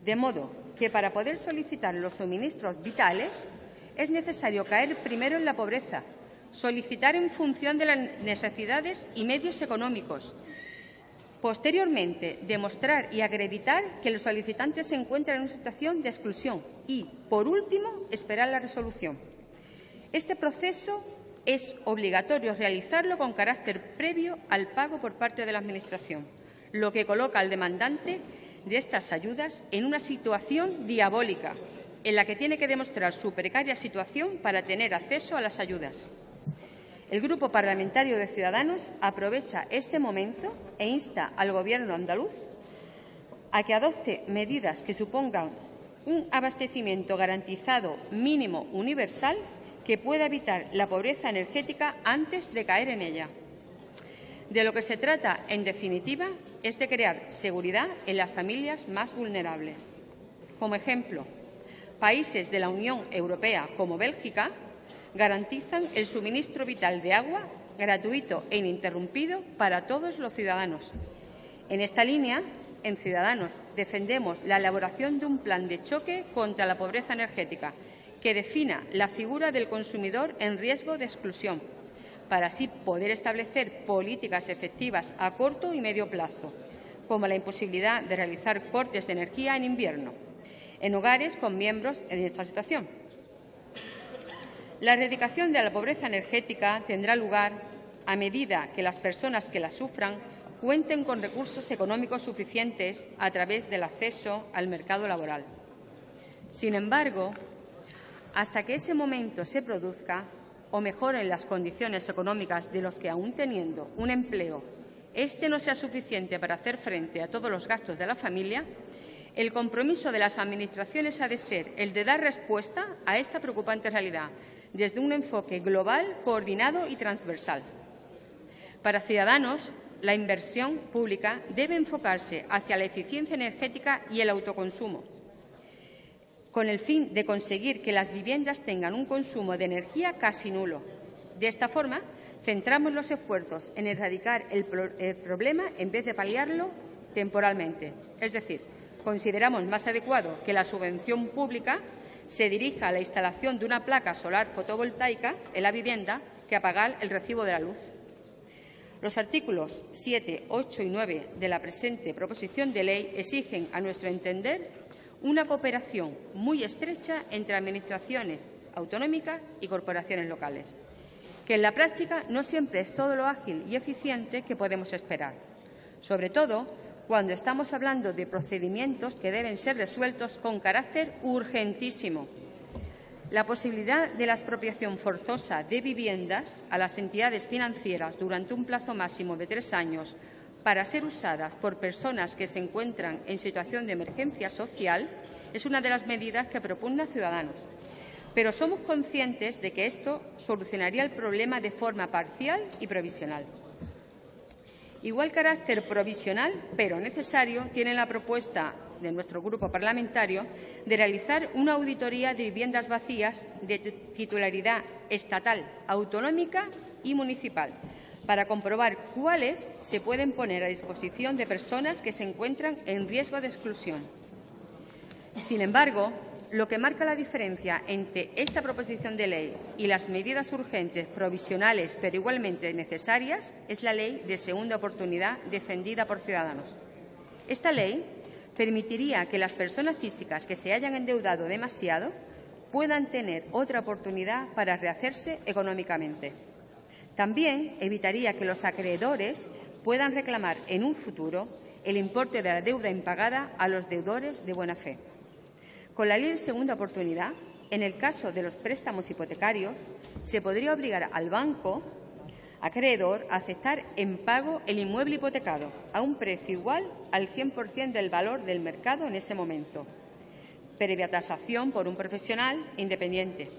de modo que para poder solicitar los suministros vitales es necesario caer primero en la pobreza, solicitar en función de las necesidades y medios económicos, posteriormente demostrar y acreditar que los solicitantes se encuentran en una situación de exclusión y, por último, esperar la resolución. Este proceso es obligatorio realizarlo con carácter previo al pago por parte de la Administración, lo que coloca al demandante de estas ayudas en una situación diabólica, en la que tiene que demostrar su precaria situación para tener acceso a las ayudas. El Grupo Parlamentario de Ciudadanos aprovecha este momento e insta al Gobierno andaluz a que adopte medidas que supongan un abastecimiento garantizado mínimo universal que pueda evitar la pobreza energética antes de caer en ella. De lo que se trata, en definitiva, es de crear seguridad en las familias más vulnerables. Como ejemplo, países de la Unión Europea, como Bélgica, garantizan el suministro vital de agua gratuito e ininterrumpido para todos los ciudadanos. En esta línea, en Ciudadanos defendemos la elaboración de un plan de choque contra la pobreza energética que defina la figura del consumidor en riesgo de exclusión, para así poder establecer políticas efectivas a corto y medio plazo, como la imposibilidad de realizar cortes de energía en invierno en hogares con miembros en esta situación. La erradicación de la pobreza energética tendrá lugar a medida que las personas que la sufran cuenten con recursos económicos suficientes a través del acceso al mercado laboral. Sin embargo, hasta que ese momento se produzca o mejoren las condiciones económicas de los que, aún teniendo un empleo, este no sea suficiente para hacer frente a todos los gastos de la familia, el compromiso de las Administraciones ha de ser el de dar respuesta a esta preocupante realidad desde un enfoque global, coordinado y transversal. Para Ciudadanos, la inversión pública debe enfocarse hacia la eficiencia energética y el autoconsumo, con el fin de conseguir que las viviendas tengan un consumo de energía casi nulo. De esta forma, centramos los esfuerzos en erradicar el problema en vez de paliarlo temporalmente. Es decir, consideramos más adecuado que la subvención pública se dirija a la instalación de una placa solar fotovoltaica en la vivienda que a pagar el recibo de la luz. Los artículos 7, 8 y 9 de la presente proposición de ley exigen, a nuestro entender, una cooperación muy estrecha entre administraciones autonómicas y corporaciones locales, que en la práctica no siempre es todo lo ágil y eficiente que podemos esperar, sobre todo cuando estamos hablando de procedimientos que deben ser resueltos con carácter urgentísimo. La posibilidad de la expropiación forzosa de viviendas a las entidades financieras durante un plazo máximo de 3 años para ser usadas por personas que se encuentran en situación de emergencia social es una de las medidas que propugna Ciudadanos. Pero somos conscientes de que esto solucionaría el problema de forma parcial y provisional. Igual carácter provisional, pero necesario, tiene la propuesta de nuestro grupo parlamentario de realizar una auditoría de viviendas vacías de titularidad estatal, autonómica y municipal, para comprobar cuáles se pueden poner a disposición de personas que se encuentran en riesgo de exclusión. Sin embargo, lo que marca la diferencia entre esta proposición de ley y las medidas urgentes, provisionales, pero igualmente necesarias, es la ley de segunda oportunidad defendida por Ciudadanos. Esta ley permitiría que las personas físicas que se hayan endeudado demasiado puedan tener otra oportunidad para rehacerse económicamente. También evitaría que los acreedores puedan reclamar en un futuro el importe de la deuda impagada a los deudores de buena fe. Con la ley de segunda oportunidad, en el caso de los préstamos hipotecarios, se podría obligar al banco acreedor a aceptar en pago el inmueble hipotecado a un precio igual al 100% del valor del mercado en ese momento, previa tasación por un profesional independiente.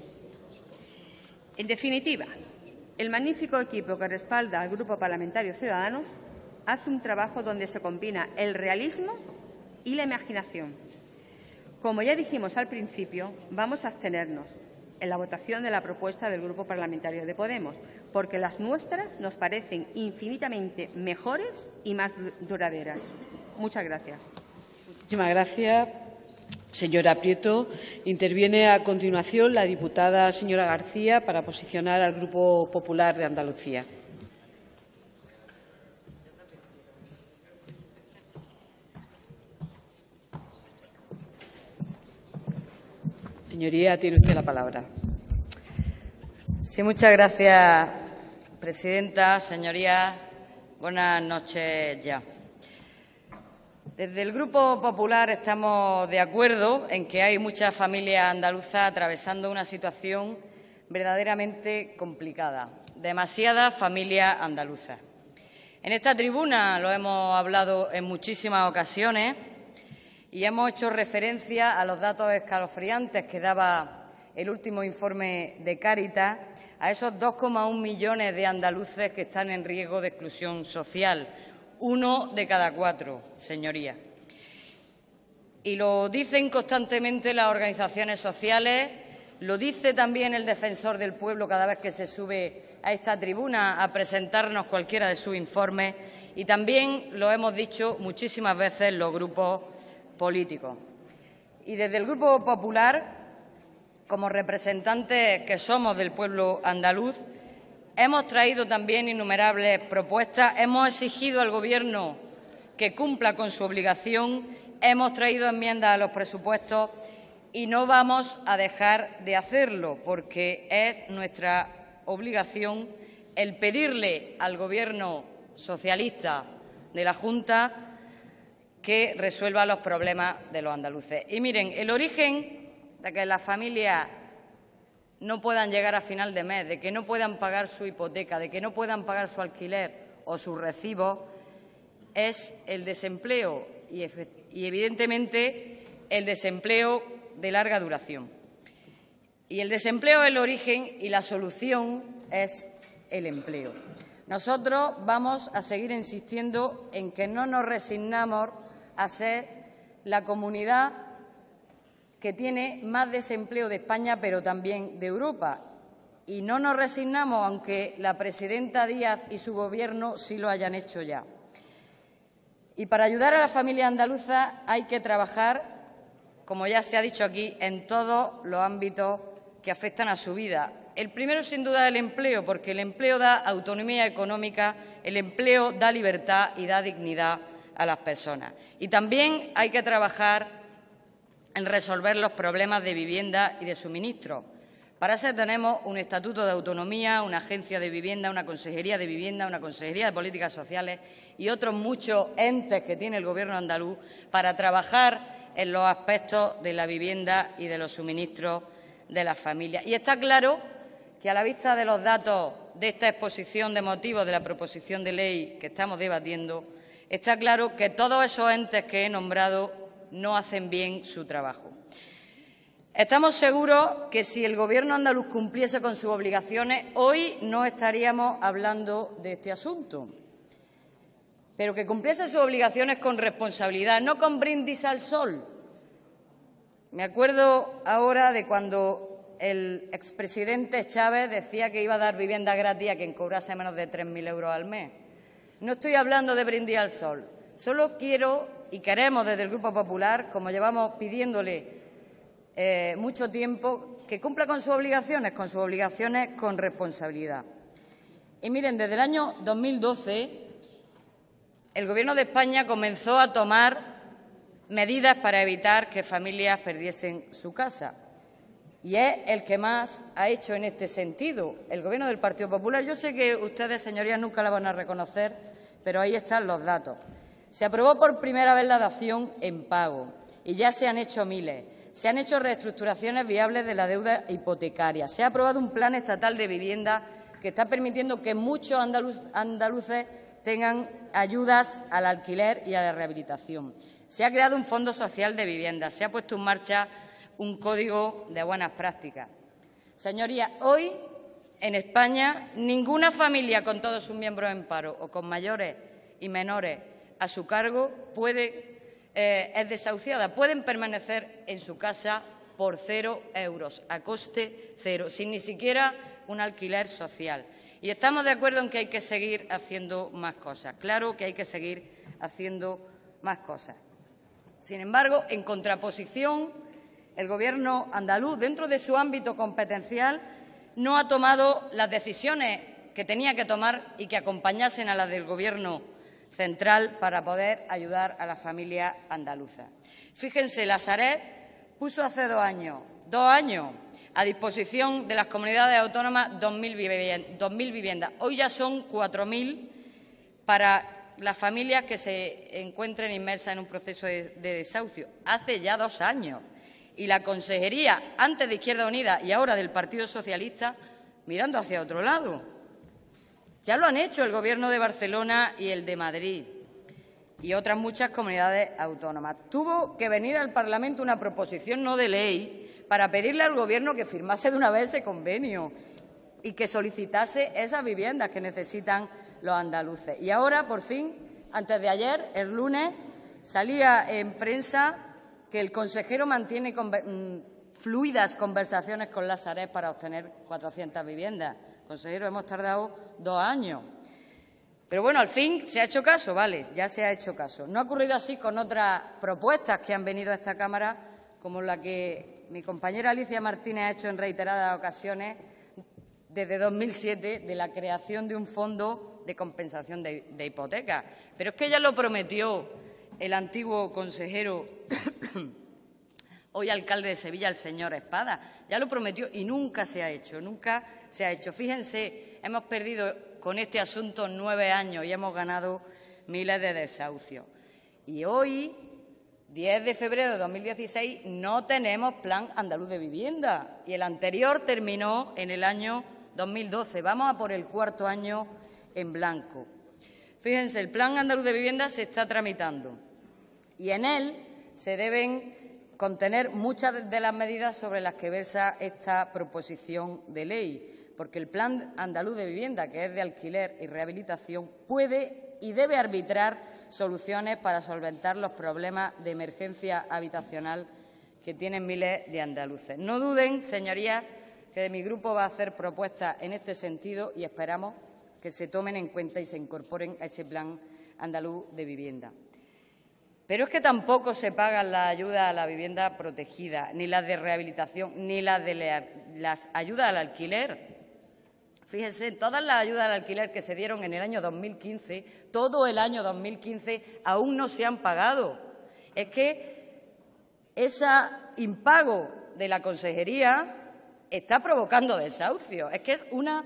En definitiva, el magnífico equipo que respalda al Grupo Parlamentario Ciudadanos hace un trabajo donde se combina el realismo y la imaginación. Como ya dijimos al principio, vamos a abstenernos en la votación de la propuesta del Grupo Parlamentario de Podemos, porque las nuestras nos parecen infinitamente mejores y más duraderas. Muchas gracias. Muchísimas gracias, señora Prieto. Interviene a continuación la diputada señora García para posicionar al Grupo Popular de Andalucía. Señoría, tiene usted la palabra. Sí, muchas gracias, presidenta. Señorías, buenas noches ya. Desde el Grupo Popular estamos de acuerdo en que hay muchas familias andaluzas atravesando una situación verdaderamente complicada. Demasiadas familias andaluzas. En esta tribuna lo hemos hablado en muchísimas ocasiones y hemos hecho referencia a los datos escalofriantes que daba el último informe de Cáritas, a esos 2,1 millones de andaluces que están en riesgo de exclusión social, 1 de cada 4, señorías. Y lo dicen constantemente las organizaciones sociales, lo dice también el Defensor del Pueblo cada vez que se sube a esta tribuna a presentarnos cualquiera de sus informes, y también lo hemos dicho muchísimas veces los grupos políticos. Y desde el Grupo Popular, como representantes que somos del pueblo andaluz, hemos traído también innumerables propuestas, hemos exigido al Gobierno que cumpla con su obligación, hemos traído enmiendas a los presupuestos y no vamos a dejar de hacerlo, porque es nuestra obligación el pedirle al Gobierno socialista de la Junta que resuelva los problemas de los andaluces. Y miren, el origen de que las familias no puedan llegar a final de mes, de que no puedan pagar su hipoteca, de que no puedan pagar su alquiler o sus recibos, es el desempleo y evidentemente el desempleo de larga duración. Y el desempleo es el origen y la solución es el empleo. Nosotros vamos a seguir insistiendo en que no nos resignamos a ser la comunidad que tiene más desempleo de España, pero también de Europa. Y no nos resignamos, aunque la presidenta Díaz y su Gobierno sí lo hayan hecho ya. Y para ayudar a las familias andaluzas hay que trabajar, como ya se ha dicho aquí, en todos los ámbitos que afectan a su vida. El primero, sin duda, es el empleo, porque el empleo da autonomía económica, el empleo da libertad y da dignidad a las personas. Y también hay que trabajar en resolver los problemas de vivienda y de suministro. Para eso tenemos un estatuto de autonomía, una agencia de vivienda, una consejería de vivienda, una consejería de políticas sociales y otros muchos entes que tiene el Gobierno andaluz para trabajar en los aspectos de la vivienda y de los suministros de las familias. Y está claro que, a la vista de los datos de esta exposición de motivos de la proposición de ley que estamos debatiendo, está claro que todos esos entes que he nombrado no hacen bien su trabajo. Estamos seguros que si el Gobierno andaluz cumpliese con sus obligaciones, hoy no estaríamos hablando de este asunto, pero que cumpliese sus obligaciones con responsabilidad, no con brindis al sol. Me acuerdo ahora de cuando el expresidente Chávez decía que iba a dar vivienda gratis a quien cobrase menos de 3.000 euros al mes. No estoy hablando de brindis al sol. Solo quiero y queremos desde el Grupo Popular, como llevamos pidiéndole mucho tiempo, que cumpla con sus obligaciones con responsabilidad. Y miren, desde el año 2012 el Gobierno de España comenzó a tomar medidas para evitar que familias perdiesen su casa. Y es el que más ha hecho en este sentido, el Gobierno del Partido Popular. Yo sé que ustedes, señorías, nunca la van a reconocer, pero ahí están los datos. Se aprobó por primera vez la dación en pago y ya se han hecho miles. Se han hecho reestructuraciones viables de la deuda hipotecaria. Se ha aprobado un plan estatal de vivienda que está permitiendo que muchos andaluces tengan ayudas al alquiler y a la rehabilitación. Se ha creado un fondo social de vivienda. Se ha puesto en marcha un código de buenas prácticas. Señorías, hoy en España ninguna familia con todos sus miembros en paro o con mayores y menores a su cargo es desahuciada. Pueden permanecer en su casa por 0 euros, a coste cero, sin ni siquiera un alquiler social. Y estamos de acuerdo en que hay que seguir haciendo más cosas. Claro que hay que seguir haciendo más cosas. Sin embargo, en contraposición, el Gobierno andaluz, dentro de su ámbito competencial, no ha tomado las decisiones que tenía que tomar y que acompañasen a las del Gobierno central para poder ayudar a las familias andaluzas. Fíjense, la Sareb puso hace 2 años, a disposición de las comunidades autónomas 2.000 viviendas. Hoy ya son 4.000 para las familias que se encuentren inmersas en un proceso de desahucio. Hace ya 2 años. Y la Consejería, antes de Izquierda Unida y ahora del Partido Socialista, mirando hacia otro lado. Ya lo han hecho el Gobierno de Barcelona y el de Madrid y otras muchas comunidades autónomas. Tuvo que venir al Parlamento una proposición no de ley para pedirle al Gobierno que firmase de una vez ese convenio y que solicitase esas viviendas que necesitan los andaluces. Y ahora, por fin, antes de ayer, el lunes, salía en prensa que el consejero mantiene fluidas conversaciones con la Sareb para obtener 400 viviendas. Consejero, hemos tardado 2 años. Pero bueno, al fin se ha hecho caso, vale, ya se ha hecho caso. No ha ocurrido así con otras propuestas que han venido a esta Cámara, como la que mi compañera Alicia Martínez ha hecho en reiteradas ocasiones desde 2007, de la creación de un fondo de compensación de hipotecas. Pero es que ya lo prometió el antiguo consejero, hoy alcalde de Sevilla, el señor Espada. Ya lo prometió y nunca se ha hecho, nunca se ha hecho. Fíjense, hemos perdido con este asunto 9 años y hemos ganado miles de desahucios. Y hoy, 10 de febrero de 2016, no tenemos Plan Andaluz de Vivienda y el anterior terminó en el año 2012. Vamos a por el 4º año en blanco. Fíjense, el Plan Andaluz de Vivienda se está tramitando y en él se deben contener muchas de las medidas sobre las que versa esta proposición de ley, porque el Plan Andaluz de Vivienda, que es de alquiler y rehabilitación, puede y debe arbitrar soluciones para solventar los problemas de emergencia habitacional que tienen miles de andaluces. No duden, señorías, que de mi grupo va a hacer propuestas en este sentido y esperamos que se tomen en cuenta y se incorporen a ese Plan Andaluz de Vivienda. Pero es que tampoco se pagan las ayudas a la vivienda protegida, ni las de rehabilitación, ni las ayudas al alquiler. Fíjense, todas las ayudas al alquiler que se dieron en el año 2015, todo el año 2015, aún no se han pagado. Es que ese impago de la Consejería está provocando desahucios. Es que es una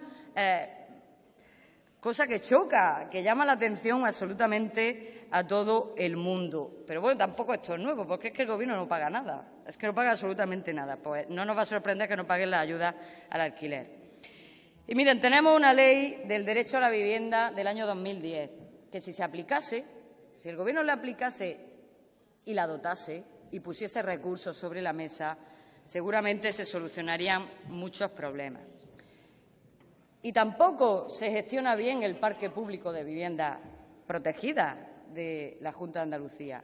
cosa que choca, que llama la atención absolutamente a todo el mundo. Pero bueno, tampoco esto es nuevo, porque es que el Gobierno no paga nada. Es que no paga absolutamente nada. Pues no nos va a sorprender que no paguen las ayudas al alquiler. Y miren, tenemos una ley del derecho a la vivienda del año 2010, que si se aplicase, si el Gobierno la aplicase y la dotase y pusiese recursos sobre la mesa, seguramente se solucionarían muchos problemas. Y tampoco se gestiona bien el parque público de vivienda protegida de la Junta de Andalucía.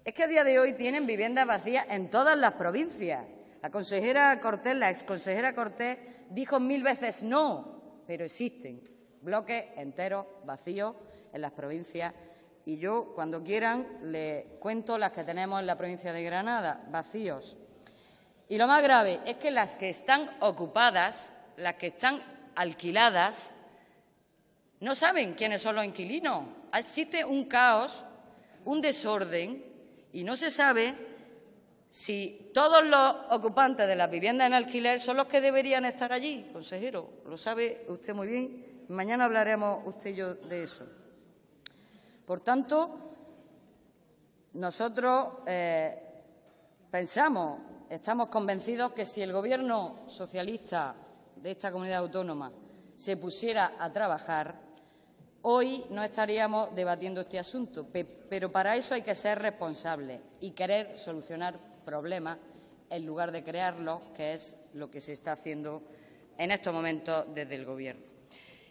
Es que a día de hoy tienen viviendas vacías en todas las provincias. La consejera Cortés, la exconsejera Cortés, dijo 1000 veces no, pero existen bloques enteros vacíos en las provincias. Y yo, cuando quieran, les cuento las que tenemos en la provincia de Granada, vacíos. Y lo más grave es que las que están ocupadas, las que están alquiladas, no saben quiénes son los inquilinos. Existe un caos, un desorden, y no se sabe si todos los ocupantes de las viviendas en alquiler son los que deberían estar allí. Consejero, lo sabe usted muy bien. Mañana hablaremos usted y yo de eso. Por tanto, nosotros estamos convencidos que si el Gobierno socialista de esta comunidad autónoma se pusiera a trabajar, hoy no estaríamos debatiendo este asunto, pero para eso hay que ser responsables y querer solucionar problemas en lugar de crearlos, que es lo que se está haciendo en estos momentos desde el Gobierno.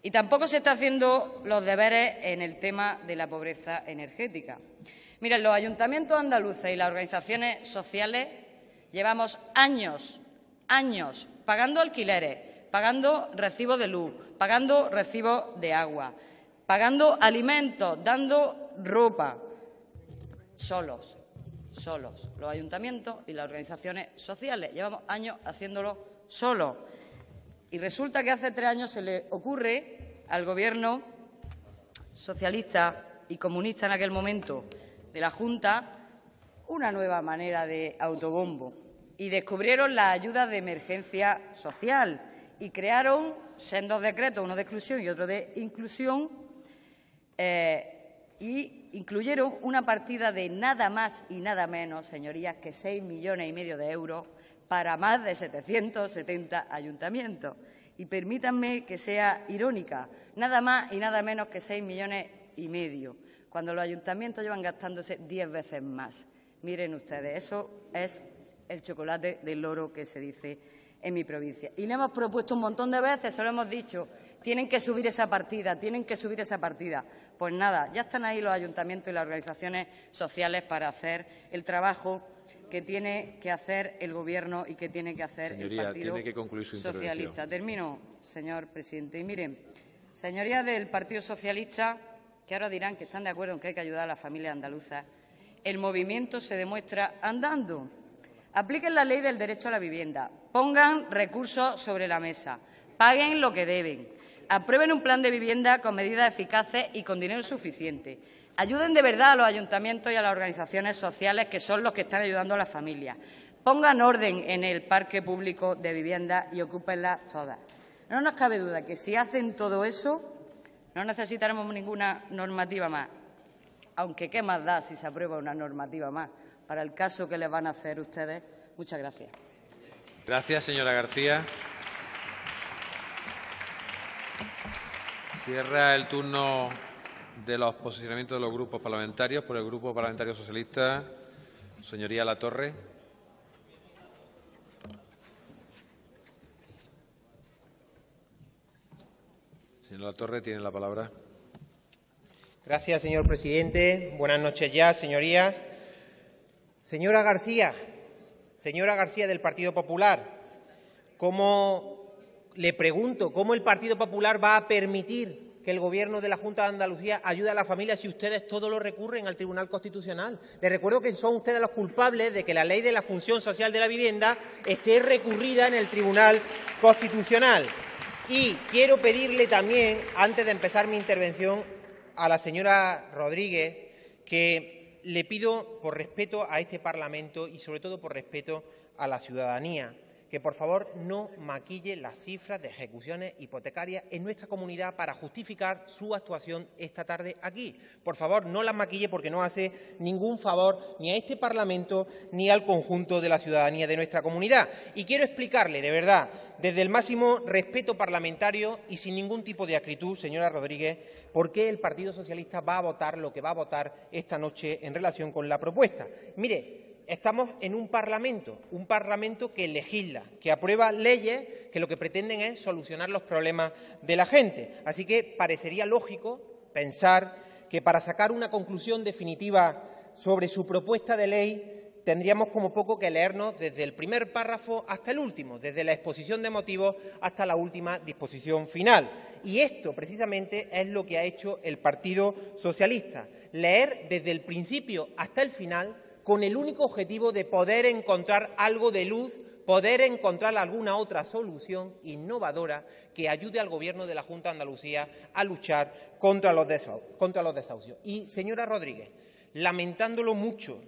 Y tampoco se está haciendo los deberes en el tema de la pobreza energética. Miren, los ayuntamientos andaluces y las organizaciones sociales llevamos años pagando alquileres, pagando recibos de luz, pagando recibos de agua, pagando alimentos, dando ropa, solos, los ayuntamientos y las organizaciones sociales. Llevamos años haciéndolo solos. Y resulta que hace 3 años se le ocurre al Gobierno socialista y comunista en aquel momento de la Junta una nueva manera de autobombo y descubrieron la ayuda de emergencia social y crearon sendos decretos, uno de exclusión y otro de inclusión, y incluyeron una partida de nada más y nada menos, señorías, que 6,5 millones de euros para más de 770 ayuntamientos. Y permítanme que sea irónica, nada más y nada menos que 6,5 millones, cuando los ayuntamientos llevan gastándose 10 veces más. Miren ustedes, eso es el chocolate del loro que se dice en mi provincia. Y le hemos propuesto un montón de veces, se lo hemos dicho, tienen que subir esa partida, tienen que subir esa partida. Pues nada, ya están ahí los ayuntamientos y las organizaciones sociales para hacer el trabajo que tiene que hacer el Gobierno y que tiene que hacer el Partido Socialista. Termino, señor presidente. Y miren, señorías del Partido Socialista, que ahora dirán que están de acuerdo en que hay que ayudar a las familias andaluzas, el movimiento se demuestra andando. Apliquen la ley del derecho a la vivienda, pongan recursos sobre la mesa, paguen lo que deben, aprueben un plan de vivienda con medidas eficaces y con dinero suficiente. Ayuden de verdad a los ayuntamientos y a las organizaciones sociales, que son los que están ayudando a las familias. Pongan orden en el parque público de vivienda y ocúpenlas todas. No nos cabe duda que si hacen todo eso, no necesitaremos ninguna normativa más. Aunque qué más da si se aprueba una normativa más para el caso que les van a hacer ustedes. Muchas gracias. Gracias, señora García. Cierra el turno de los posicionamientos de los grupos parlamentarios. Por el Grupo Parlamentario Socialista, señoría Latorre. Señor Latorre, tiene la palabra. Gracias, señor presidente. Buenas noches ya, señorías. Señora García del Partido Popular, le pregunto, ¿cómo el Partido Popular va a permitir que el Gobierno de la Junta de Andalucía ayude a las familias si ustedes todo lo recurren al Tribunal Constitucional? Les recuerdo que son ustedes los culpables de que la Ley de la Función Social de la Vivienda esté recurrida en el Tribunal Constitucional. Y quiero pedirle también, antes de empezar mi intervención, a la señora Rodríguez, que le pido, por respeto a este Parlamento y sobre todo por respeto a la ciudadanía, que por favor no maquille las cifras de ejecuciones hipotecarias en nuestra comunidad para justificar su actuación esta tarde aquí. Por favor, no las maquille porque no hace ningún favor ni a este Parlamento ni al conjunto de la ciudadanía de nuestra comunidad. Y quiero explicarle, de verdad, desde el máximo respeto parlamentario y sin ningún tipo de acritud, señora Rodríguez, por qué el Partido Socialista va a votar lo que va a votar esta noche en relación con la propuesta. Mire, estamos en un Parlamento que legisla, que aprueba leyes que lo que pretenden es solucionar los problemas de la gente. Así que parecería lógico pensar que para sacar una conclusión definitiva sobre su propuesta de ley tendríamos como poco que leernos desde el primer párrafo hasta el último, desde la exposición de motivos hasta la última disposición final. Y esto, precisamente, es lo que ha hecho el Partido Socialista, leer desde el principio hasta el final con el único objetivo de poder encontrar algo de luz poder encontrar alguna otra solución innovadora que ayude al Gobierno de la Junta de Andalucía a luchar contra los desahucios. Y, señora Rodríguez, lamentándolo mucho,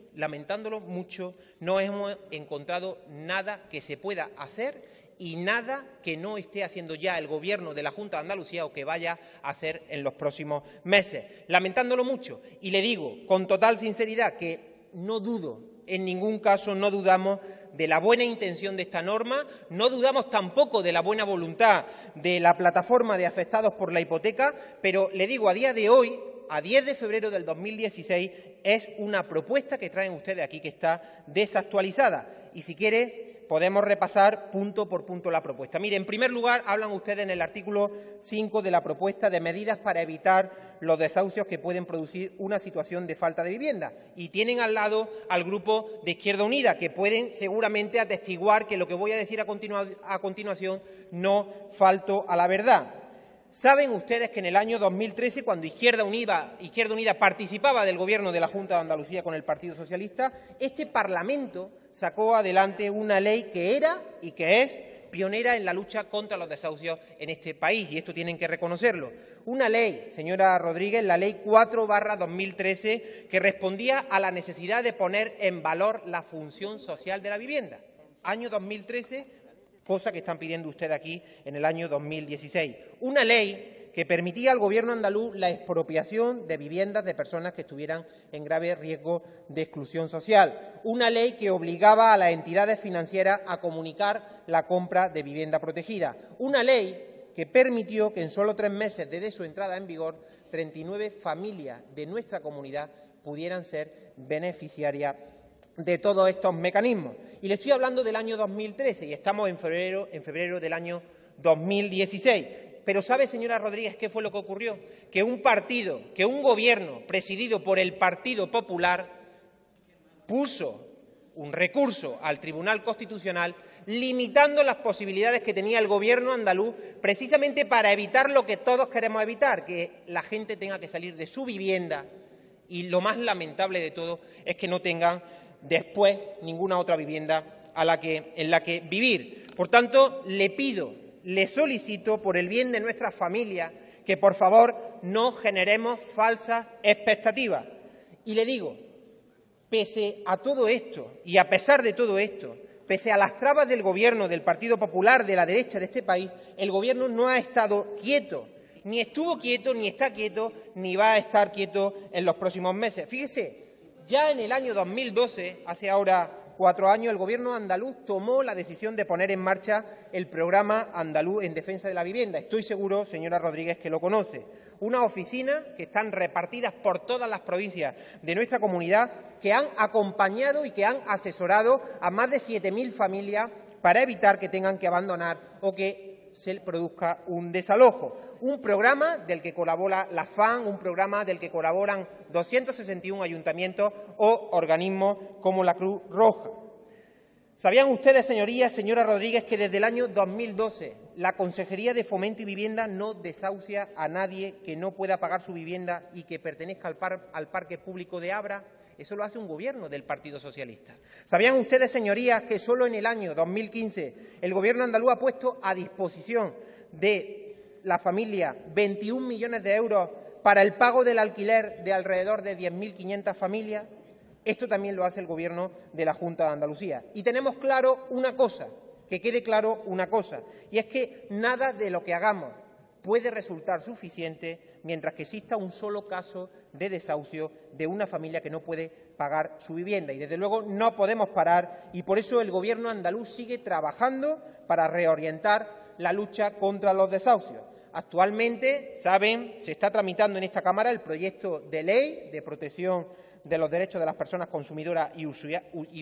no hemos encontrado nada que se pueda hacer y nada que no esté haciendo ya el Gobierno de la Junta de Andalucía o que vaya a hacer en los próximos meses. Lamentándolo mucho, y le digo con total sinceridad que no dudo, en ningún caso no dudamos de la buena intención de esta norma, no dudamos tampoco de la buena voluntad de la plataforma de afectados por la hipoteca, pero le digo, a día de hoy, a 10 de febrero del 2016, es una propuesta que traen ustedes aquí que está desactualizada. Y si quiere, podemos repasar punto por punto la propuesta. Mire, en primer lugar, hablan ustedes en el artículo 5 de la propuesta de medidas para evitar los desahucios que pueden producir una situación de falta de vivienda. Y tienen al lado al Grupo de Izquierda Unida, que pueden seguramente atestiguar que lo que voy a decir a continuación no falto a la verdad. ¿Saben ustedes que en el año 2013, cuando Izquierda Unida participaba del Gobierno de la Junta de Andalucía con el Partido Socialista, este Parlamento sacó adelante una ley que era y que es pionera en la lucha contra los desahucios en este país, y esto tienen que reconocerlo? Una ley, señora Rodríguez, la Ley 4/2013, que respondía a la necesidad de poner en valor la función social de la vivienda. Año 2013, cosa que están pidiendo ustedes aquí en el año 2016. Una ley que permitía al Gobierno andaluz la expropiación de viviendas de personas que estuvieran en grave riesgo de exclusión social. Una ley que obligaba a las entidades financieras a comunicar la compra de vivienda protegida. Una ley que permitió que en solo 3 meses desde su entrada en vigor 39 familias de nuestra comunidad pudieran ser beneficiarias de todos estos mecanismos. Y le estoy hablando del año 2013 y estamos en febrero del año 2016. Pero ¿sabe, señora Rodríguez, qué fue lo que ocurrió? Que un Gobierno presidido por el Partido Popular puso un recurso al Tribunal Constitucional limitando las posibilidades que tenía el Gobierno andaluz precisamente para evitar lo que todos queremos evitar, que la gente tenga que salir de su vivienda y, lo más lamentable de todo, es que no tengan después ninguna otra vivienda en la que vivir. Por tanto, le solicito, por el bien de nuestras familias, que por favor no generemos falsas expectativas. Y le digo, pese a todo esto y a pesar de todo esto, pese a las trabas del Gobierno, del Partido Popular, de la derecha de este país, el Gobierno no ha estado quieto, ni estuvo quieto, ni está quieto, ni va a estar quieto en los próximos meses. Fíjese, ya en el año 2012, hace ahora 4 años, el Gobierno andaluz tomó la decisión de poner en marcha el Programa Andaluz en Defensa de la Vivienda. Estoy seguro, señora Rodríguez, que lo conoce. Unas oficinas que están repartidas por todas las provincias de nuestra comunidad, que han acompañado y que han asesorado a más de 7.000 familias para evitar que tengan que abandonar o que se produzca un desalojo. Un programa del que colabora la FAN, un programa del que colaboran 261 ayuntamientos o organismos como la Cruz Roja. ¿Sabían ustedes, señorías, señora Rodríguez, que desde el año 2012 la Consejería de Fomento y Vivienda no desahucia a nadie que no pueda pagar su vivienda y que pertenezca al parque público de Abra? Eso lo hace un Gobierno del Partido Socialista. ¿Sabían ustedes, señorías, que solo en el año 2015 el Gobierno andaluz ha puesto a disposición de la familia 21 millones de euros para el pago del alquiler de alrededor de 10.500 familias? Esto también lo hace el Gobierno de la Junta de Andalucía. Y tenemos claro una cosa, que quede claro una cosa, y es que nada de lo que hagamos puede resultar suficiente mientras que exista un solo caso de desahucio de una familia que no puede pagar su vivienda. Y, desde luego, no podemos parar, y por eso el Gobierno andaluz sigue trabajando para reorientar la lucha contra los desahucios. Actualmente, saben, se está tramitando en esta Cámara el proyecto de ley de protección de los derechos de las personas consumidoras y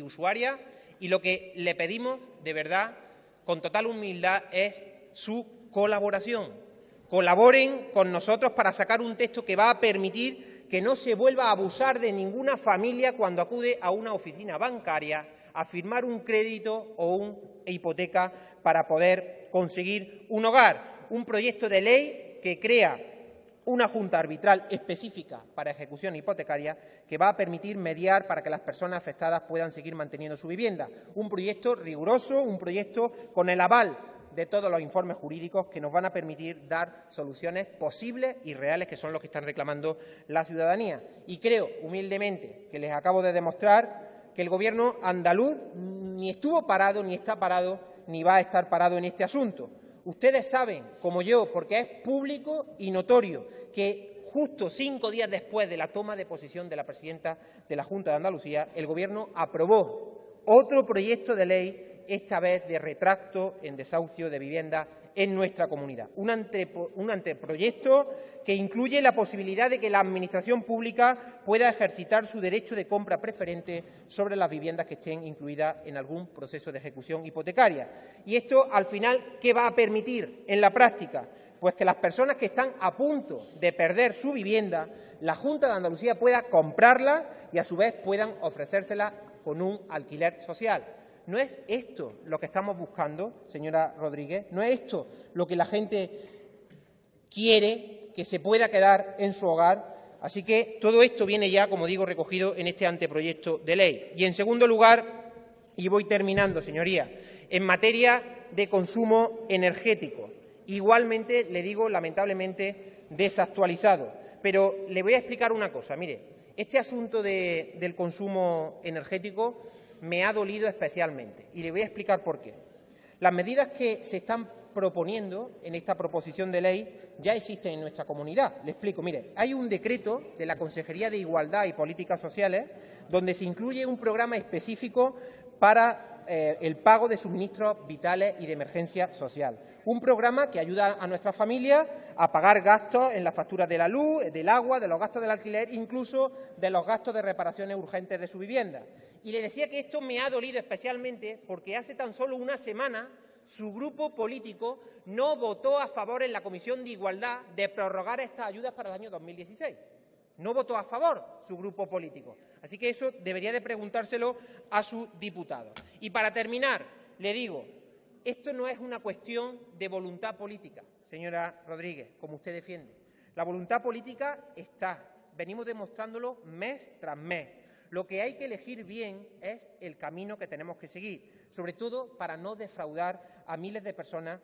usuarias, y lo que le pedimos, de verdad, con total humildad, es su colaboración. Colaboren con nosotros para sacar un texto que va a permitir que no se vuelva a abusar de ninguna familia cuando acude a una oficina bancaria a firmar un crédito o una hipoteca para poder conseguir un hogar. Un proyecto de ley que crea una junta arbitral específica para ejecución hipotecaria que va a permitir mediar para que las personas afectadas puedan seguir manteniendo su vivienda. Un proyecto riguroso, un proyecto con el aval de todos los informes jurídicos que nos van a permitir dar soluciones posibles y reales, que son los que están reclamando la ciudadanía. Y creo, humildemente, que les acabo de demostrar que el Gobierno andaluz ni estuvo parado, ni está parado, ni va a estar parado en este asunto. Ustedes saben, como yo, porque es público y notorio, que justo 5 días después de la toma de posesión de la presidenta de la Junta de Andalucía, el Gobierno aprobó otro proyecto de ley, esta vez de retracto en desahucio de vivienda en nuestra comunidad. Un anteproyecto que incluye la posibilidad de que la Administración pública pueda ejercitar su derecho de compra preferente sobre las viviendas que estén incluidas en algún proceso de ejecución hipotecaria. Y esto, al final, ¿qué va a permitir en la práctica? Pues que las personas que están a punto de perder su vivienda, la Junta de Andalucía pueda comprarla y, a su vez, puedan ofrecérsela con un alquiler social. ¿No es esto lo que estamos buscando, señora Rodríguez? ¿No es esto lo que la gente quiere, que se pueda quedar en su hogar? Así que todo esto viene ya, como digo, recogido en este anteproyecto de ley. Y, en segundo lugar, y voy terminando, señoría, en materia de consumo energético, igualmente, le digo, lamentablemente desactualizado. Pero le voy a explicar una cosa. Mire, este asunto del consumo energético me ha dolido especialmente, y le voy a explicar por qué. Las medidas que se están proponiendo en esta proposición de ley ya existen en nuestra comunidad. Le explico. Mire, hay un decreto de la Consejería de Igualdad y Políticas Sociales donde se incluye un programa específico para el pago de suministros vitales y de emergencia social. Un programa que ayuda a nuestras familias a pagar gastos en las facturas de la luz, del agua, de los gastos del alquiler, incluso de los gastos de reparaciones urgentes de su vivienda. Y le decía que esto me ha dolido especialmente porque hace tan solo una semana su grupo político no votó a favor en la Comisión de Igualdad de prorrogar estas ayudas para el año 2016. No votó a favor su grupo político. Así que eso debería de preguntárselo a sus diputados. Y para terminar, le digo, esto no es una cuestión de voluntad política, señora Rodríguez, como usted defiende. La voluntad política está, venimos demostrándolo mes tras mes. Lo que hay que elegir bien es el camino que tenemos que seguir, sobre todo para no defraudar a miles de personas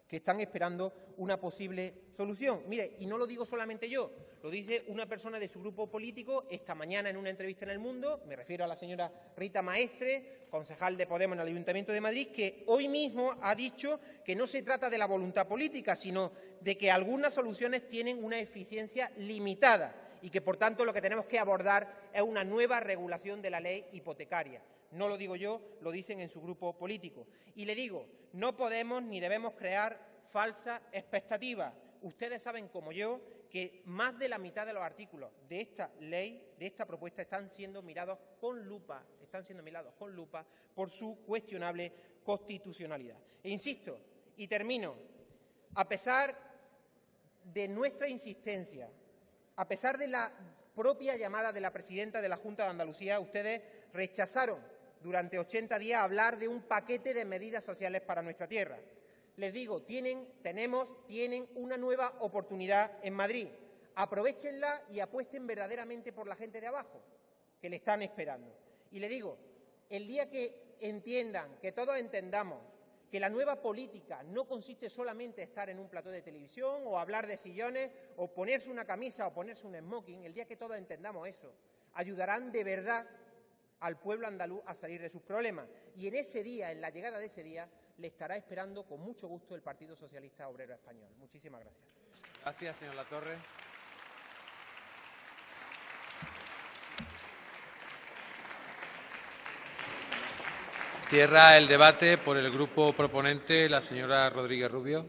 que están esperando una posible solución. Mire, y no lo digo solamente yo, lo dice una persona de su grupo político esta mañana en una entrevista en El Mundo, me refiero a la señora Rita Maestre, concejal de Podemos en el Ayuntamiento de Madrid, que hoy mismo ha dicho que no se trata de la voluntad política, sino de que algunas soluciones tienen una eficiencia limitada y que, por tanto, lo que tenemos que abordar es una nueva regulación de la ley hipotecaria. No lo digo yo, lo dicen en su grupo político. Y le digo, no podemos ni debemos crear falsas expectativas. Ustedes saben, como yo, que más de la mitad de los artículos de esta ley, de esta propuesta, están siendo mirados con lupa por su cuestionable constitucionalidad. E insisto, y termino, a pesar de nuestra insistencia, a pesar de la propia llamada de la presidenta de la Junta de Andalucía, ustedes rechazaron durante 80 días hablar de un paquete de medidas sociales para nuestra tierra. Les digo, tienen una nueva oportunidad en Madrid. Aprovéchenla y apuesten verdaderamente por la gente de abajo, que le están esperando. Y les digo, el día que entiendan, que todos entendamos, que la nueva política no consiste solamente en estar en un plató de televisión o hablar de sillones o ponerse una camisa o ponerse un smoking, el día que todos entendamos eso, ayudarán de verdad al pueblo andaluz a salir de sus problemas. Y en ese día, en la llegada de ese día, le estará esperando con mucho gusto el Partido Socialista Obrero Español. Muchísimas gracias. Gracias, señor Latorre. Cierra el debate por el grupo proponente la señora Rodríguez Rubio.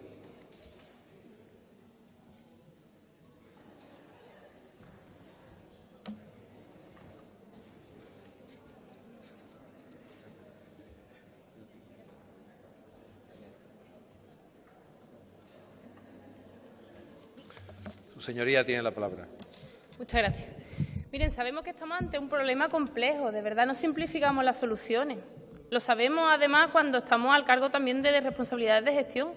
Su señoría tiene la palabra. Muchas gracias. Miren, sabemos que estamos ante un problema complejo. De verdad, no simplificamos las soluciones. Lo sabemos, además, cuando estamos al cargo también de responsabilidades de gestión.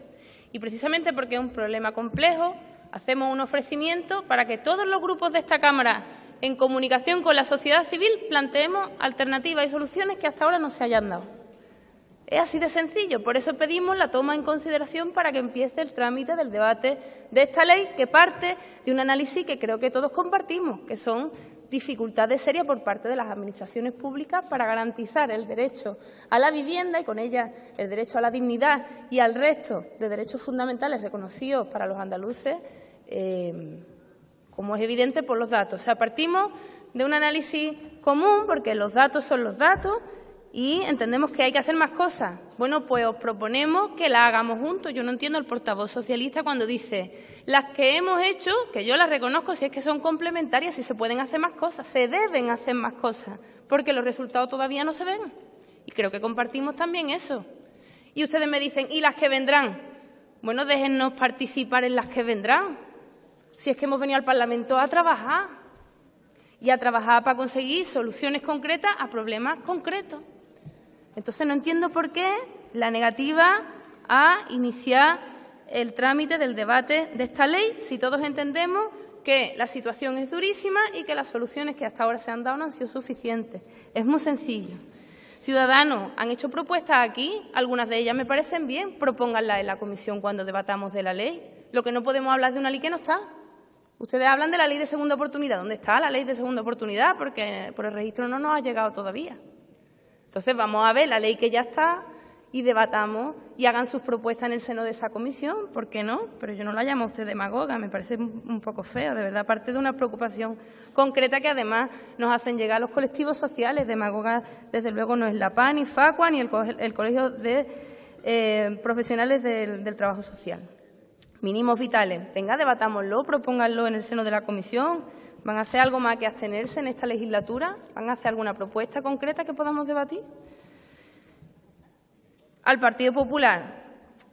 Y precisamente porque es un problema complejo, hacemos un ofrecimiento para que todos los grupos de esta Cámara, en comunicación con la sociedad civil, planteemos alternativas y soluciones que hasta ahora no se hayan dado. Es así de sencillo. Por eso pedimos la toma en consideración para que empiece el trámite del debate de esta ley, que parte de un análisis que creo que todos compartimos, que son dificultades serias por parte de las administraciones públicas para garantizar el derecho a la vivienda y con ella el derecho a la dignidad y al resto de derechos fundamentales reconocidos para los andaluces, como es evidente por los datos. O sea, partimos de un análisis común, porque los datos son los datos, y entendemos que hay que hacer más cosas. Bueno, pues os proponemos que las hagamos juntos. Yo no entiendo al portavoz socialista cuando dice las que hemos hecho, que yo las reconozco si es que son complementarias, si se pueden hacer más cosas, se deben hacer más cosas, porque los resultados todavía no se ven. Y creo que compartimos también eso. Y ustedes me dicen, ¿y las que vendrán? Bueno, déjennos participar en las que vendrán. Si es que hemos venido al Parlamento a trabajar, y a trabajar para conseguir soluciones concretas a problemas concretos. Entonces, no entiendo por qué la negativa a iniciar el trámite del debate de esta ley, si todos entendemos que la situación es durísima y que las soluciones que hasta ahora se han dado no han sido suficientes. Es muy sencillo. Ciudadanos han hecho propuestas aquí, algunas de ellas me parecen bien, propónganlas en la comisión cuando debatamos de la ley. Lo que no podemos hablar de una ley que no está. Ustedes hablan de la ley de segunda oportunidad. ¿Dónde está la ley de segunda oportunidad? Porque por el registro no nos ha llegado todavía. Entonces, vamos a ver la ley que ya está y debatamos y hagan sus propuestas en el seno de esa comisión. ¿Por qué no? Pero yo no la llamo a usted demagoga, me parece un poco feo, de verdad, aparte de una preocupación concreta que además nos hacen llegar los colectivos sociales. Demagoga, desde luego, no es la PA, ni FACUA, ni el Colegio de Profesionales del Trabajo Social. Mínimos vitales. Venga, debatámoslo, propónganlo en el seno de la comisión. ¿Van a hacer algo más que abstenerse en esta legislatura? ¿Van a hacer alguna propuesta concreta que podamos debatir? Al Partido Popular.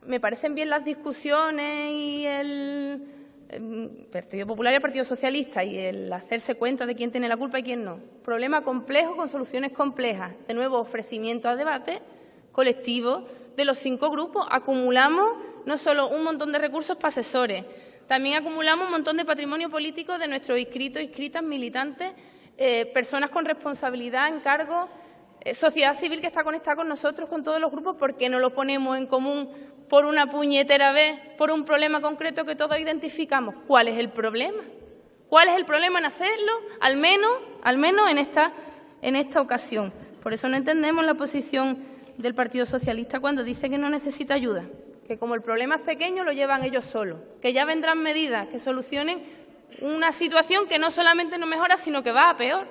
Me parecen bien las discusiones y el Partido Popular y el Partido Socialista y el hacerse cuenta de quién tiene la culpa y quién no. Problema complejo con soluciones complejas. De nuevo, ofrecimiento a debate colectivo de los 5 grupos. Acumulamos no solo un montón de recursos para asesores, también acumulamos un montón de patrimonio político de nuestros inscritos, inscritas, militantes, personas con responsabilidad en cargo, sociedad civil que está conectada con nosotros, con todos los grupos. ¿Por qué no lo ponemos en común por una puñetera vez, por un problema concreto que todos identificamos? ¿Cuál es el problema? ¿Cuál es el problema en hacerlo? Al menos en esta ocasión. Por eso no entendemos la posición del Partido Socialista cuando dice que no necesita ayuda, que como el problema es pequeño lo llevan ellos solos, que ya vendrán medidas que solucionen una situación que no solamente no mejora, sino que va a peor.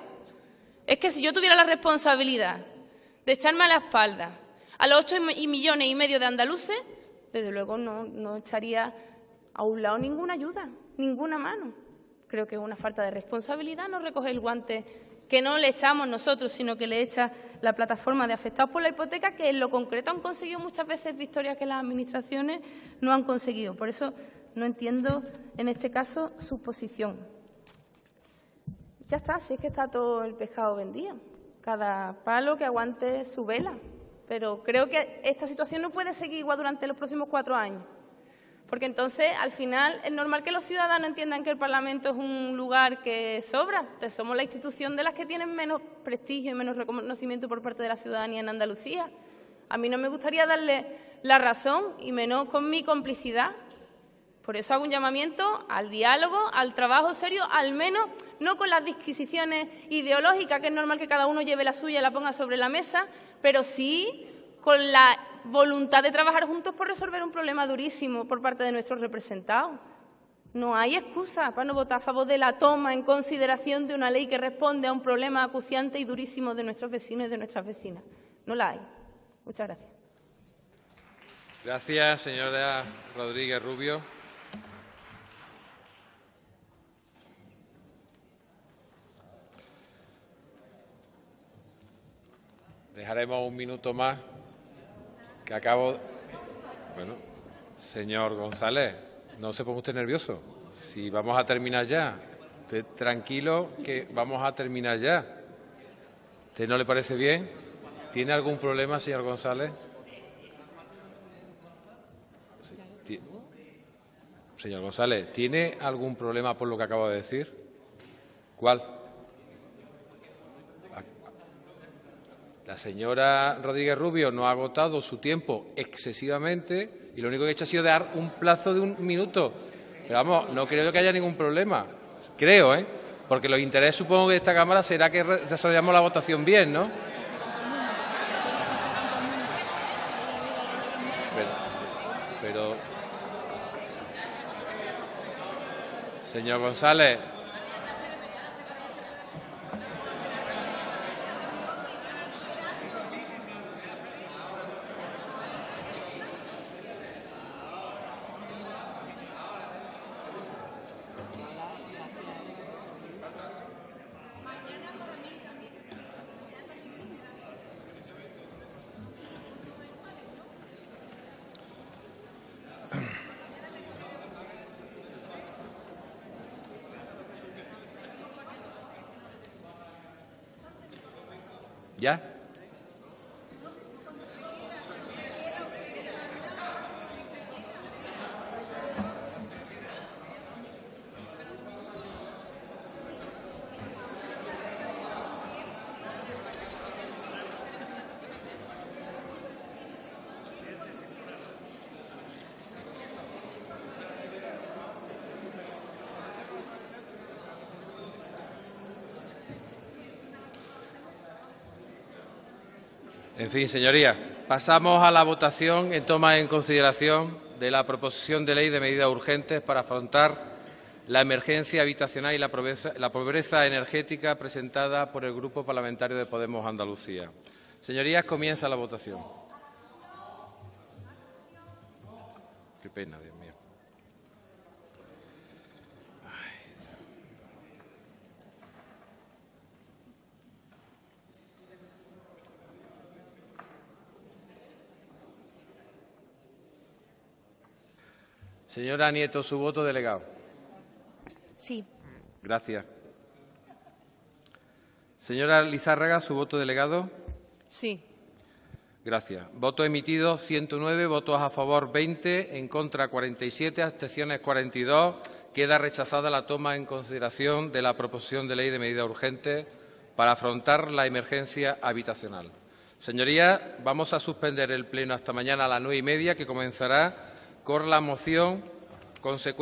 Es que si yo tuviera la responsabilidad de echarme a la espalda a los 8,5 millones de andaluces, desde luego no echaría a un lado ninguna ayuda, ninguna mano. Creo que es una falta de responsabilidad no recoger el guante que no le echamos nosotros, sino que le echa la plataforma de afectados por la hipoteca, que en lo concreto han conseguido muchas veces victorias que las administraciones no han conseguido. Por eso no entiendo en este caso su posición. Ya está, si es que está todo el pescado vendido. Cada palo que aguante su vela. Pero creo que esta situación no puede seguir igual durante los próximos 4 años. Porque entonces, al final, es normal que los ciudadanos entiendan que el Parlamento es un lugar que sobra. Somos la institución de las que tienen menos prestigio y menos reconocimiento por parte de la ciudadanía en Andalucía. A mí no me gustaría darle la razón, y menos con mi complicidad. Por eso hago un llamamiento al diálogo, al trabajo serio, al menos no con las disquisiciones ideológicas, que es normal que cada uno lleve la suya y la ponga sobre la mesa, pero sí con la voluntad de trabajar juntos por resolver un problema durísimo por parte de nuestros representados. No hay excusa para no votar a favor de la toma en consideración de una ley que responde a un problema acuciante y durísimo de nuestros vecinos y de nuestras vecinas. No la hay. Muchas gracias. Gracias, señora Rodríguez Rubio. Dejaremos un minuto más, que acabo. Bueno, señor González, no se ponga usted nervioso. Si vamos a terminar ya. Usted tranquilo, que vamos a terminar ya. ¿Usted no le parece bien? ¿Tiene algún problema, señor González? Señor González, ¿tiene algún problema por lo que acabo de decir? ¿Cuál? La señora Rodríguez Rubio no ha agotado su tiempo excesivamente y lo único que ha hecho ha sido dar un plazo de 1 minuto. Pero vamos, no creo que haya ningún problema. Creo, porque los intereses, supongo, que de esta Cámara será que desarrollamos la votación bien, ¿no? Pero señor González. ¿Ya? En fin, señorías, pasamos a la votación en toma en consideración de la proposición de ley de medidas urgentes para afrontar la emergencia habitacional y la pobreza energética presentada por el Grupo Parlamentario de Podemos Andalucía. Señorías, comienza la votación. Qué pena, Dios mío. Señora Nieto, su voto delegado. Sí. Gracias. Señora Lizárraga, su voto delegado. Sí. Gracias. Votos emitidos 109, votos a favor 20, en contra 47, abstenciones 42. Queda rechazada la toma en consideración de la proposición de ley de medidas urgentes para afrontar la emergencia habitacional. Señorías, vamos a suspender el pleno hasta mañana a las 9:30, que comenzará con la moción consecuencia